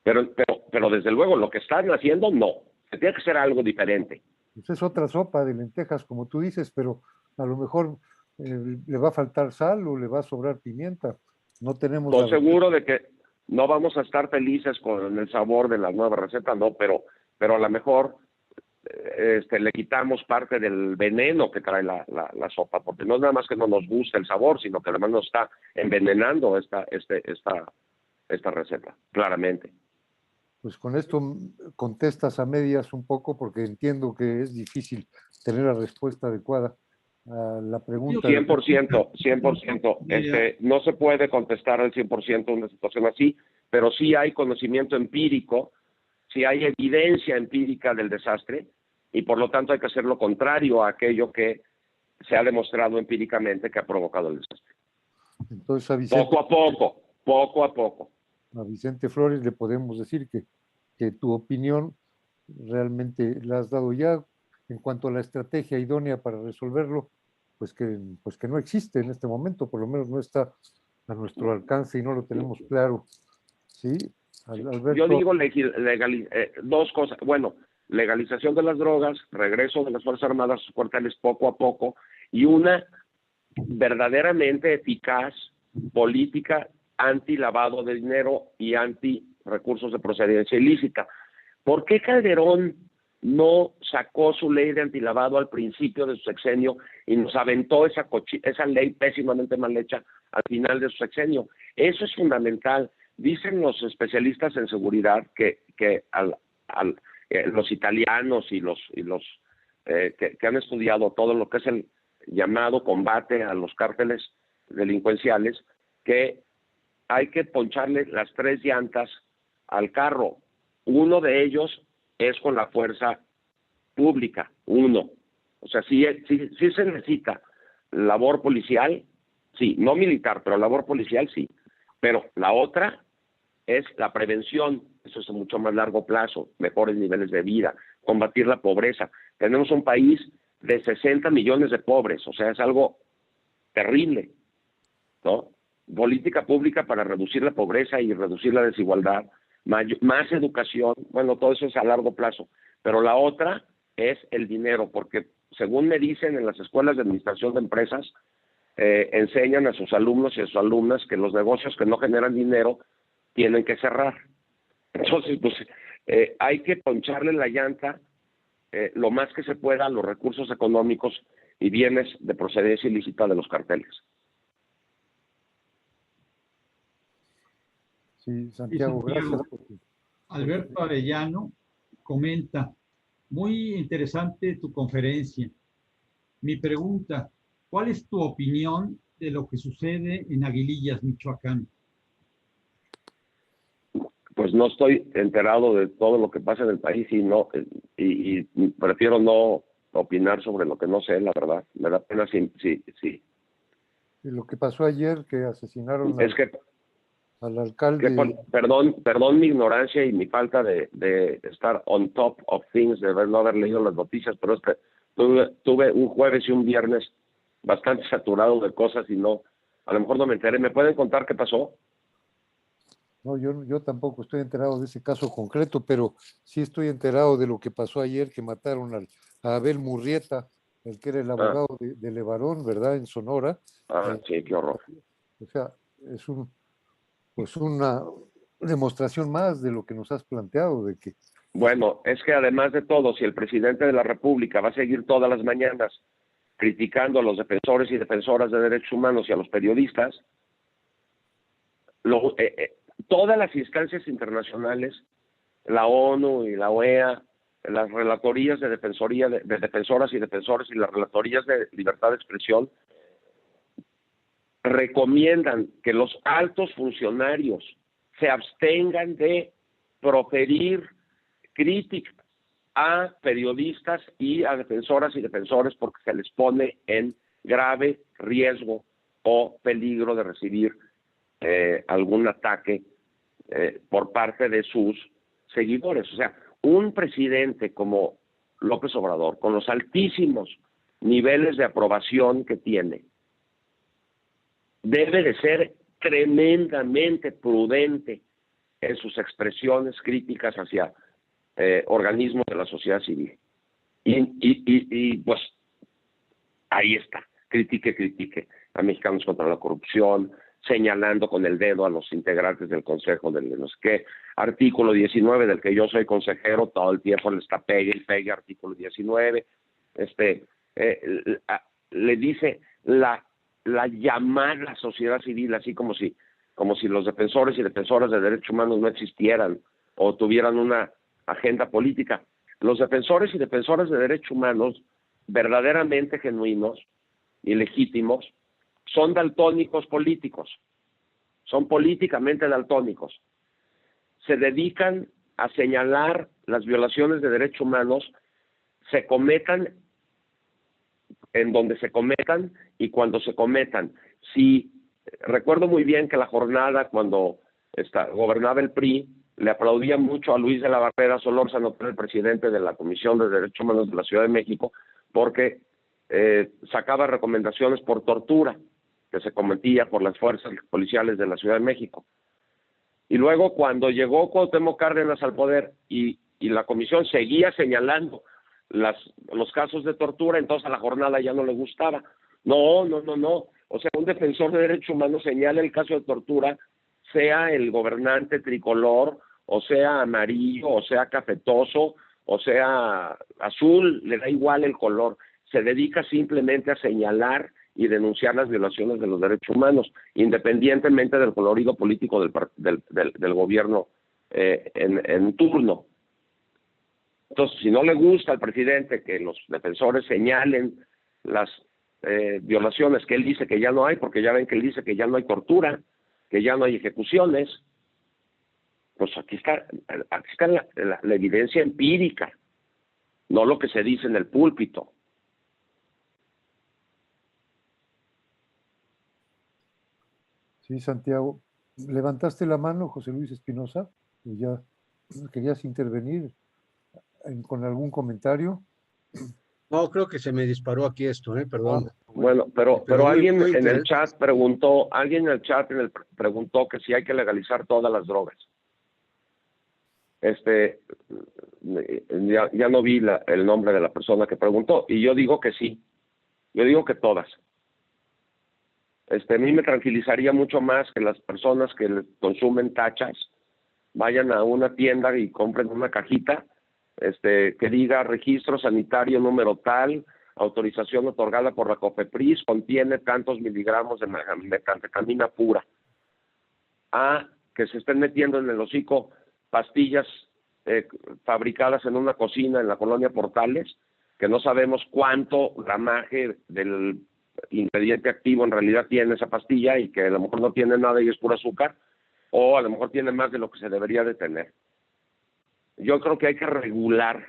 Pero desde luego lo que están haciendo, no. Se tiene que hacer algo diferente. Pues es otra sopa de lentejas, como tú dices, pero a lo mejor le va a faltar sal o le va a sobrar pimienta. No tenemos Estoy seguro de que no vamos a estar felices con el sabor de la nueva receta, no, pero a lo mejor le quitamos parte del veneno que trae la sopa, porque no es nada más que no nos gusta el sabor, sino que además nos está envenenando esta receta, claramente. Pues con esto contestas a medias un poco, porque entiendo que es difícil tener la respuesta adecuada a la pregunta. 100%, 100%. No se puede contestar al 100% una situación así, pero sí hay conocimiento empírico, sí hay evidencia empírica del desastre, y por lo tanto hay que hacer lo contrario a aquello que se ha demostrado empíricamente que ha provocado el desastre. Entonces, a Vicente, poco a poco. A Vicente Flores le podemos decir que tu opinión realmente la has dado ya en cuanto a la estrategia idónea para resolverlo, pues que no existe en este momento, por lo menos no está a nuestro alcance y no lo tenemos claro. ¿Sí? Alberto. Yo digo dos cosas. Bueno, legalización de las drogas, regreso de las Fuerzas Armadas a sus cuarteles poco a poco, y una verdaderamente eficaz política anti-lavado de dinero y anti-recursos de procedencia ilícita. ¿Por qué Calderón no sacó su ley de antilavado al principio de su sexenio y nos aventó esa ley pésimamente mal hecha al final de su sexenio? Eso es fundamental. Dicen los especialistas en seguridad que los italianos y los que han estudiado todo lo que es el llamado combate a los cárteles delincuenciales, que hay que poncharle las 3 llantas al carro. Uno de ellos es con la fuerza pública, uno. O sea, sí se necesita labor policial, sí, no militar, pero labor policial sí. Pero la otra es la prevención, eso es a mucho más largo plazo, mejores niveles de vida, combatir la pobreza. Tenemos un país de 60 millones de pobres, o sea, es algo terrible, ¿no? Política pública para reducir la pobreza y reducir la desigualdad, más educación, bueno, todo eso es a largo plazo. Pero la otra es el dinero, porque según me dicen en las escuelas de administración de empresas, enseñan a sus alumnos y a sus alumnas que los negocios que no generan dinero tienen que cerrar. Entonces, pues, hay que poncharle la llanta lo más que se pueda a los recursos económicos y bienes de procedencia ilícita de los carteles. Sí, Santiago, gracias. Alberto Arellano comenta, muy interesante tu conferencia. Mi pregunta, ¿cuál es tu opinión de lo que sucede en Aguilillas, Michoacán? Pues no estoy enterado de todo lo que pasa en el país y prefiero no opinar sobre lo que no sé, la verdad. Me da pena sí. Y lo que pasó ayer, que asesinaron al alcalde. Perdón mi ignorancia y mi falta de estar on top of things, de no haber leído las noticias, pero es que tuve un jueves y un viernes bastante saturado de cosas y a lo mejor no me enteré. ¿Me pueden contar qué pasó? No, yo tampoco estoy enterado de ese caso concreto, pero sí estoy enterado de lo que pasó ayer, que mataron a Abel Murrieta, el que era el abogado de Levarón, ¿verdad?, en Sonora. Sí, qué horror. O sea, es una demostración más de lo que nos has planteado, de que... Bueno, es que además de todo, si el presidente de la República va a seguir todas las mañanas criticando a los defensores y defensoras de derechos humanos y a los periodistas, todas las instancias internacionales, la ONU y la OEA, las relatorías de defensoras y defensores y las relatorías de libertad de expresión, recomiendan que los altos funcionarios se abstengan de proferir críticas a periodistas y a defensoras y defensores porque se les pone en grave riesgo o peligro de recibir algún ataque por parte de sus seguidores. O sea, un presidente como López Obrador, con los altísimos niveles de aprobación que tiene, debe de ser tremendamente prudente en sus expresiones críticas hacia organismos de la sociedad civil. Y pues ahí está, critique a Mexicanos contra la Corrupción, señalando con el dedo a los integrantes del Consejo de no sé qué, artículo 19 del que yo soy consejero, todo el tiempo le está pegue y pegue, artículo 19, le dice la llamada sociedad civil, así como si los defensores y defensoras de derechos humanos no existieran o tuvieran una agenda política. Los defensores y defensoras de derechos humanos verdaderamente genuinos y legítimos son daltónicos políticos, son políticamente daltónicos. Se dedican a señalar las violaciones de derechos humanos, se cometan en donde se cometan y cuando se cometan. Si recuerdo muy bien que la jornada cuando gobernaba el PRI, le aplaudía mucho a Luis de la Barrera Solórzano, el presidente de la Comisión de Derechos Humanos de la Ciudad de México, porque sacaba recomendaciones por tortura que se cometía por las fuerzas policiales de la Ciudad de México. Y luego cuando llegó Cuauhtémoc Cárdenas al poder y la comisión seguía señalando los casos de tortura, entonces a la jornada ya no le gustaba. No. O sea, un defensor de derechos humanos señala el caso de tortura, sea el gobernante tricolor, o sea amarillo, o sea cafetoso, o sea azul, le da igual el color. Se dedica simplemente a señalar y denunciar las violaciones de los derechos humanos, independientemente del colorido político del gobierno en turno. Entonces, si no le gusta al presidente que los defensores señalen las violaciones que él dice que ya no hay, porque ya ven que él dice que ya no hay tortura, que ya no hay ejecuciones, pues aquí está la evidencia empírica, no lo que se dice en el púlpito. Sí, Santiago. Levantaste la mano, José Luis Espinosa, y ya querías intervenir con algún comentario. No, creo que se me disparó aquí esto, perdón. Bueno, pero muy- alguien muy en el interesante. chat preguntó que si hay que legalizar todas las drogas. Ya no vi el nombre de la persona que preguntó, y yo digo que sí, yo digo que todas. A mí me tranquilizaría mucho más que las personas que consumen tachas vayan a una tienda y compren una cajita que diga registro sanitario número tal, autorización otorgada por la COFEPRIS, contiene tantos miligramos de metanfetamina pura. A que se estén metiendo en el hocico pastillas fabricadas en una cocina en la colonia Portales, que no sabemos cuánto gramaje del ingrediente activo en realidad tiene esa pastilla y que a lo mejor no tiene nada y es puro azúcar, o a lo mejor tiene más de lo que se debería de tener. Yo creo que hay que regular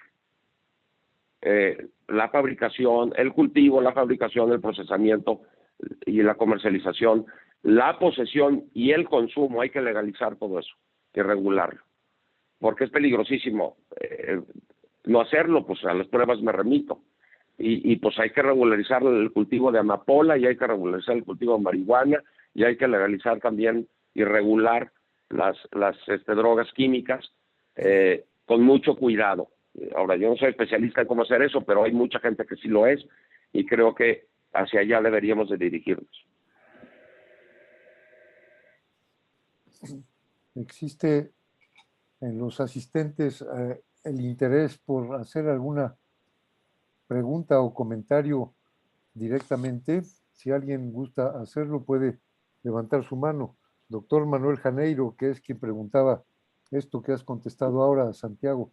la fabricación, el cultivo, la fabricación, el procesamiento y la comercialización, la posesión y el consumo. Hay que legalizar todo eso y regularlo, porque es peligrosísimo no hacerlo. Pues a las pruebas me remito. Y pues hay que regularizar el cultivo de amapola, y hay que regularizar el cultivo de marihuana, y hay que legalizar también y regular las drogas químicas con mucho cuidado. Ahora, yo no soy especialista en cómo hacer eso, pero hay mucha gente que sí lo es, y creo que hacia allá deberíamos de dirigirnos. ¿Existe en los asistentes el interés por hacer alguna pregunta o comentario directamente? Si alguien gusta hacerlo, puede levantar su mano. Doctor Manuel Janeiro, que es quien preguntaba esto que has contestado ahora, Santiago,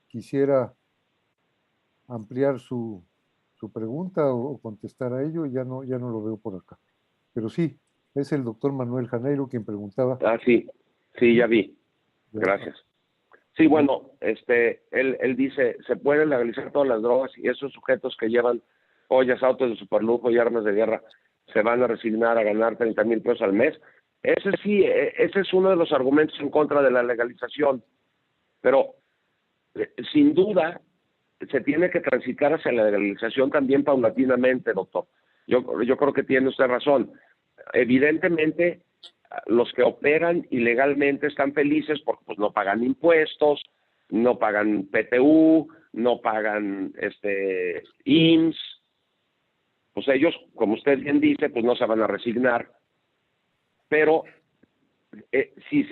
quisiera ampliar su pregunta o contestar a ello. Ya no lo veo por acá. Pero sí, es el doctor Manuel Janeiro quien preguntaba. Ah, sí, ya vi. Gracias. Sí, bueno, él dice, se pueden legalizar todas las drogas y esos sujetos que llevan joyas, autos de superlujo y armas de guerra se van a resignar a ganar 30,000 pesos al mes. Ese es uno de los argumentos en contra de la legalización. Pero sin duda, se tiene que transitar hacia la legalización también paulatinamente, doctor. Yo creo que tiene usted razón. Evidentemente, los que operan ilegalmente están felices porque pues, no pagan impuestos, no pagan PTU, no pagan IMSS. Pues ellos, como usted bien dice, pues no se van a resignar. Pero si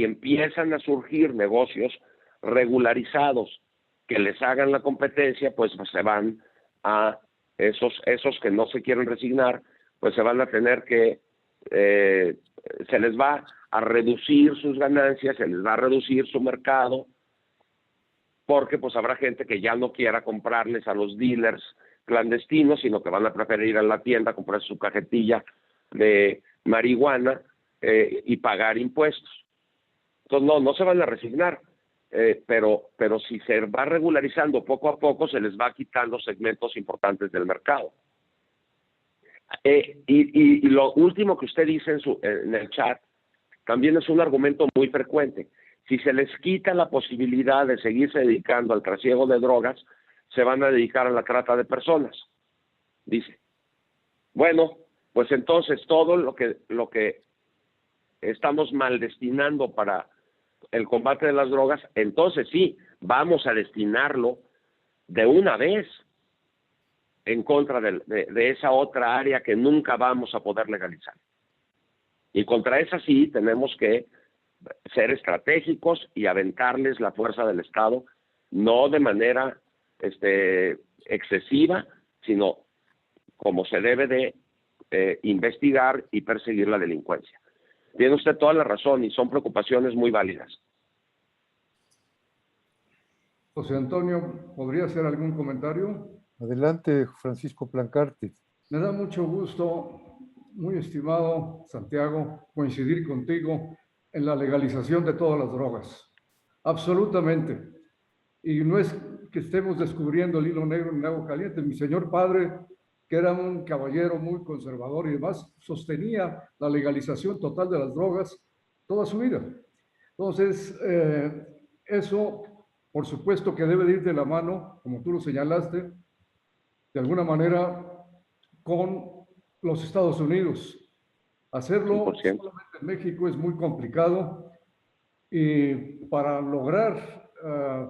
empiezan a surgir negocios regularizados que les hagan la competencia, pues se van a esos que no se quieren resignar, pues se van a tener que, se les va a reducir sus ganancias, se les va a reducir su mercado, porque pues habrá gente que ya no quiera comprarles a los dealers clandestinos, sino que van a preferir ir a la tienda a comprar su cajetilla de marihuana y pagar impuestos. Entonces no se van a resignar, pero si se va regularizando poco a poco, se les va quitando segmentos importantes del mercado. Y lo último que usted dice en el chat también es un argumento muy frecuente. Si se les quita la posibilidad de seguirse dedicando al trasiego de drogas, se van a dedicar a la trata de personas, dice. Bueno, pues entonces todo lo que estamos mal destinando para el combate de las drogas, entonces sí, vamos a destinarlo de una vez en contra de esa otra área que nunca vamos a poder legalizar. Y contra esa sí tenemos que ser estratégicos y aventarles la fuerza del Estado, no de manera excesiva, sino como se debe de investigar y perseguir la delincuencia. Tiene usted toda la razón y son preocupaciones muy válidas. José Antonio, ¿podría hacer algún comentario? Adelante, Francisco Plancarte. Me da mucho gusto, muy estimado Santiago, coincidir contigo en la legalización de todas las drogas. Absolutamente. Y no es que estemos descubriendo el hilo negro en el agua caliente. Mi señor padre, que era un caballero muy conservador y demás, sostenía la legalización total de las drogas toda su vida. Entonces, eso, por supuesto que debe de ir de la mano, como tú lo señalaste, de alguna manera con los Estados Unidos. Hacerlo 100%. solamente en México es muy complicado y para lograr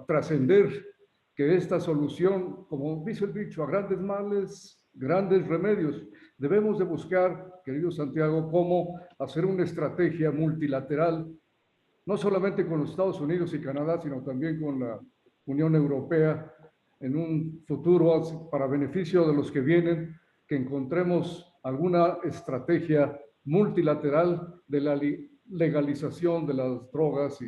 trascender que esta solución, como dice el dicho, a grandes males, grandes remedios, debemos de buscar, querido Santiago, cómo hacer una estrategia multilateral, no solamente con los Estados Unidos y Canadá, sino también con la Unión Europea, en un futuro para beneficio de los que vienen, que encontremos alguna estrategia multilateral de la legalización de las drogas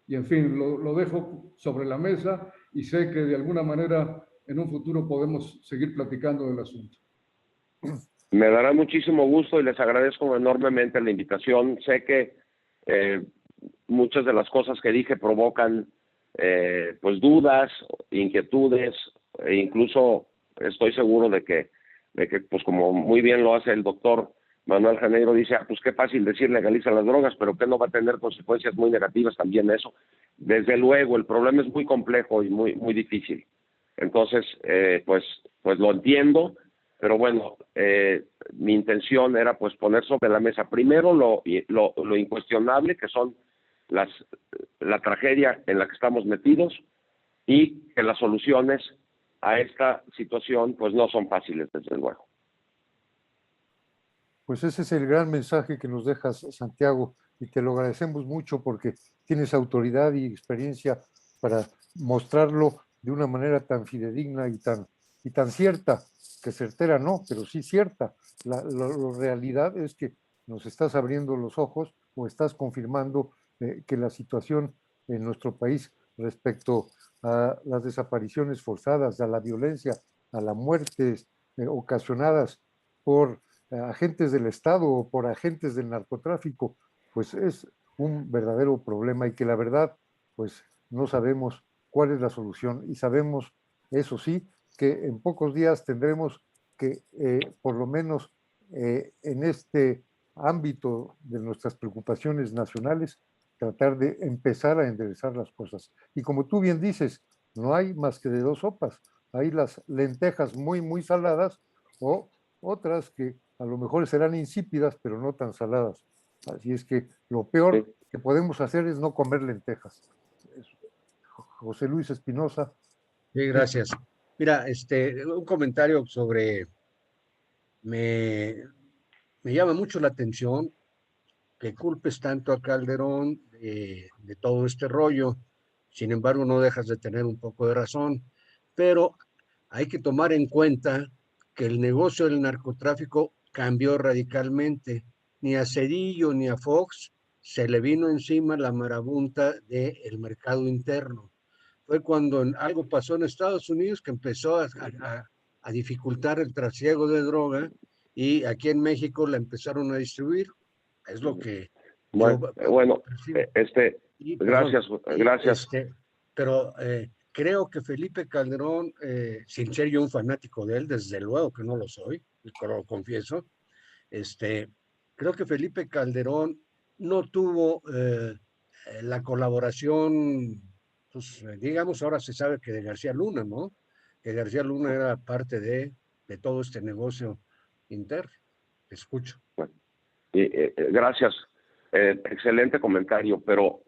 y en fin, lo dejo sobre la mesa y sé que de alguna manera en un futuro podemos seguir platicando del asunto. Me dará muchísimo gusto y les agradezco enormemente la invitación. Sé que muchas de las cosas que dije provocan pues dudas, inquietudes, e incluso estoy seguro de que pues como muy bien lo hace el doctor Manuel Janeiro, dice, pues qué fácil decir legaliza las drogas, pero que no va a tener consecuencias muy negativas también eso. Desde luego, el problema es muy complejo y muy difícil. Entonces, pues lo entiendo, pero bueno, mi intención era pues poner sobre la mesa primero lo incuestionable, que son la tragedia en la que estamos metidos y que las soluciones a esta situación pues no son fáciles, desde luego. Pues ese es el gran mensaje que nos dejas, Santiago, y te lo agradecemos mucho porque tienes autoridad y experiencia para mostrarlo de una manera tan fidedigna y tan cierta, que certera no, pero sí cierta. La realidad es que nos estás abriendo los ojos o estás confirmando que la situación en nuestro país respecto a las desapariciones forzadas, a la violencia, a las muertes ocasionadas por agentes del Estado o por agentes del narcotráfico, pues es un verdadero problema y que la verdad, pues no sabemos cuál es la solución y sabemos, eso sí, que en pocos días tendremos que, por lo menos en este ámbito de nuestras preocupaciones nacionales, tratar de empezar a enderezar las cosas. Y como tú bien dices, no hay más que de dos sopas. Hay las lentejas muy, muy saladas o otras que a lo mejor serán insípidas, pero no tan saladas. Así es que lo peor Sí. que podemos hacer es no comer lentejas. José Luis Espinosa. Sí, gracias. Mira, un comentario sobre, me, me llama mucho la atención que culpes tanto a Calderón de todo este rollo. Sin embargo, no dejas de tener un poco de razón, pero hay que tomar en cuenta que el negocio del narcotráfico cambió radicalmente. Ni a Cedillo ni a Fox se le vino encima la marabunta del mercado interno. Fue cuando algo pasó en Estados Unidos que empezó a dificultar el trasiego de droga y aquí en México la empezaron a distribuir. Es lo que yo Bueno, percibo. Y, perdón, gracias, gracias. pero creo que Felipe Calderón, sin ser yo un fanático de él, desde luego que no lo soy, lo confieso, creo que Felipe Calderón no tuvo la colaboración, pues digamos, ahora se sabe que de García Luna, ¿no? Que García Luna era parte de todo este negocio interno. Te escucho. Gracias, excelente comentario, pero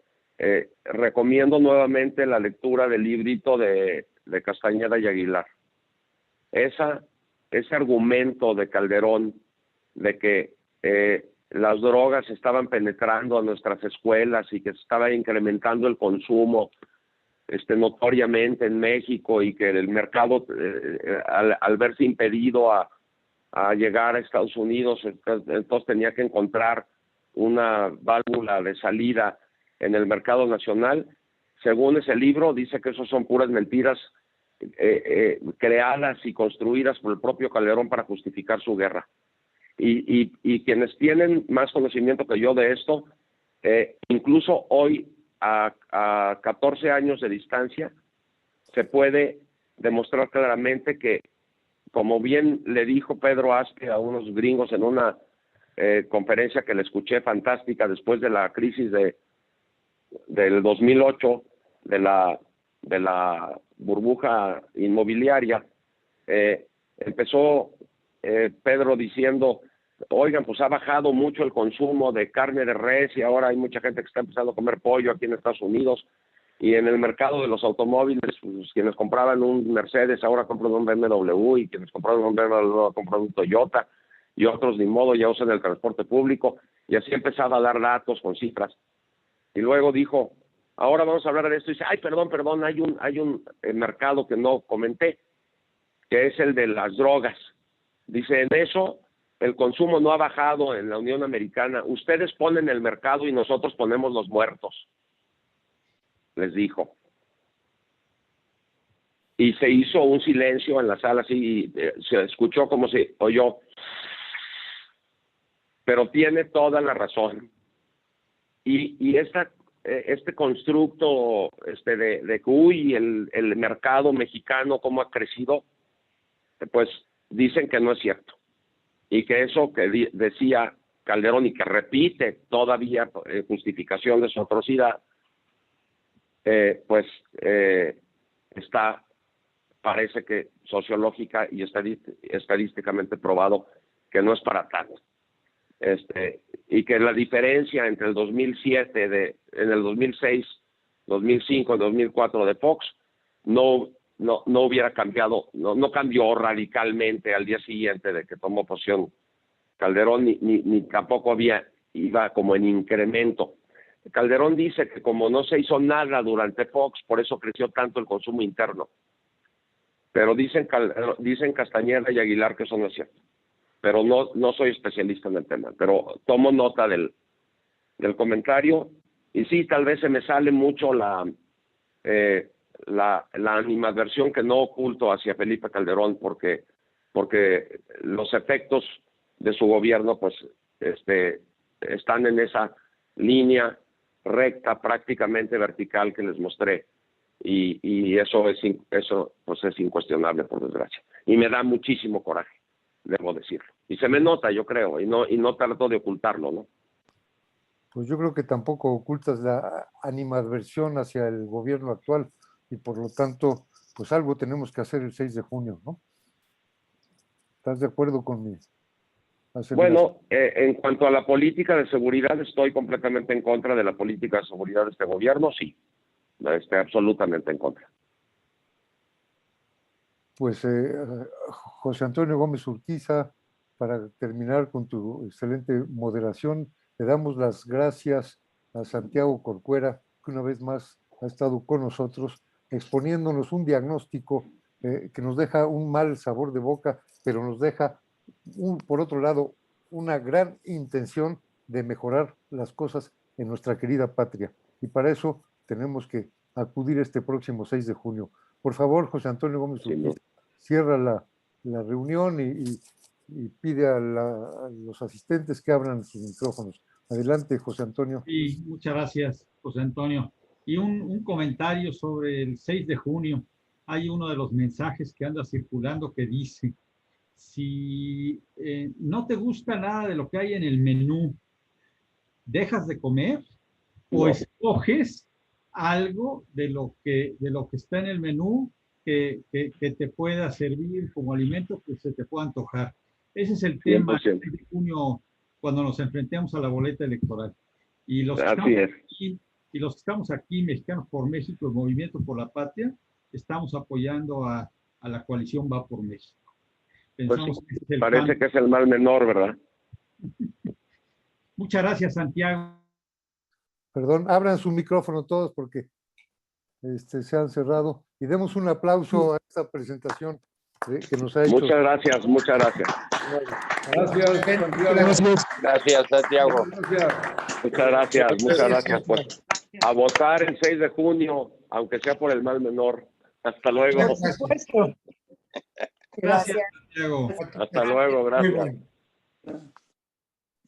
recomiendo nuevamente la lectura del librito de Castañeda y Aguilar. Ese argumento de Calderón de que las drogas estaban penetrando a nuestras escuelas y que se estaba incrementando el consumo notoriamente en México y que el mercado, al verse impedido a llegar a Estados Unidos, entonces tenía que encontrar una válvula de salida en el mercado nacional. Según ese libro, dice que eso son puras mentiras creadas y construidas por el propio Calderón para justificar su guerra. Y quienes tienen más conocimiento que yo de esto, incluso hoy, a 14 años de distancia, se puede demostrar claramente que, como bien le dijo Pedro Aspe a unos gringos en una conferencia que le escuché fantástica después de la crisis del 2008, de la burbuja inmobiliaria, empezó Pedro diciendo, oigan, pues ha bajado mucho el consumo de carne de res y ahora hay mucha gente que está empezando a comer pollo aquí en Estados Unidos, y en el mercado de los automóviles, pues, quienes compraban un Mercedes ahora compran un BMW, y quienes compraban un BMW compran un Toyota, y otros ni modo ya usan el transporte público, y así empezaba a dar datos con cifras. Y luego dijo, ahora vamos a hablar de esto, y dice, ay, perdón, hay un mercado que no comenté, que es el de las drogas. Dice, en eso el consumo no ha bajado en la Unión Americana, ustedes ponen el mercado y nosotros ponemos los muertos, les dijo. Y se hizo un silencio en la sala, así, se escuchó como se oyó. Pero tiene toda la razón. Y este constructo de que, uy, el mercado mexicano, cómo ha crecido, pues dicen que no es cierto. Y que eso que decía Calderón y que repite todavía justificación de su atrocidad, parece que sociológica y estadísticamente probado que no es para tanto. Y que la diferencia entre el 2007, en el 2006, 2005 y 2004 de Fox no hubiera cambiado, no cambió radicalmente al día siguiente de que tomó posición Calderón, ni tampoco iba como en incremento. Calderón dice que como no se hizo nada durante Fox, por eso creció tanto el consumo interno. Pero dicen Castañeda y Aguilar que eso no es cierto. Pero no soy especialista en el tema, pero tomo nota del comentario. Y sí, tal vez se me sale mucho la animadversión que no oculto hacia Felipe Calderón, porque los efectos de su gobierno pues están en esa línea recta, prácticamente vertical que les mostré, y eso pues es incuestionable, por desgracia, y me da muchísimo coraje, debo decirlo, y se me nota, yo creo, y no trato de ocultarlo, ¿no? Pues yo creo que tampoco ocultas la animadversión hacia el gobierno actual, y por lo tanto, pues algo tenemos que hacer el 6 de junio, ¿no? ¿Estás de acuerdo con mi aseveración? Bueno, en cuanto a la política de seguridad, estoy completamente en contra de la política de seguridad de este gobierno, sí. Estoy absolutamente en contra. Pues José Antonio Gómez Urquiza, para terminar con tu excelente moderación, le damos las gracias a Santiago Corcuera, que una vez más ha estado con nosotros, exponiéndonos un diagnóstico que nos deja un mal sabor de boca, pero nos deja, por otro lado, una gran intención de mejorar las cosas en nuestra querida patria. Y para eso tenemos que acudir este próximo 6 de junio. Por favor, José Antonio Gómez Urquiza, cierra la reunión y pide a los asistentes que abran sus micrófonos. Adelante, José Antonio. Sí, muchas gracias, José Antonio. Y un comentario sobre el 6 de junio. Hay uno de los mensajes que anda circulando que dice, si no te gusta nada de lo que hay en el menú, ¿dejas de comer o escoges algo de lo que está en el menú que te pueda servir como alimento, que se te pueda antojar? Ese es el tema del 6 de junio cuando nos enfrentemos a la boleta electoral. Y los que estamos aquí, Mexicanos por México, el Movimiento por la Patria, estamos apoyando a la coalición Va por México. Pensamos pues sí, que parece que es el mal menor, ¿verdad? Muchas gracias, Santiago. Perdón, abran su micrófono todos porque se han cerrado. Y demos un aplauso a esta presentación que nos ha hecho. Muchas gracias, muchas gracias. Gracias, Santiago. Gracias, Santiago. Gracias. Muchas gracias. Pues a votar el 6 de junio, aunque sea por el mal menor. Hasta luego. Por supuesto. Gracias, Santiago. Hasta luego, gracias.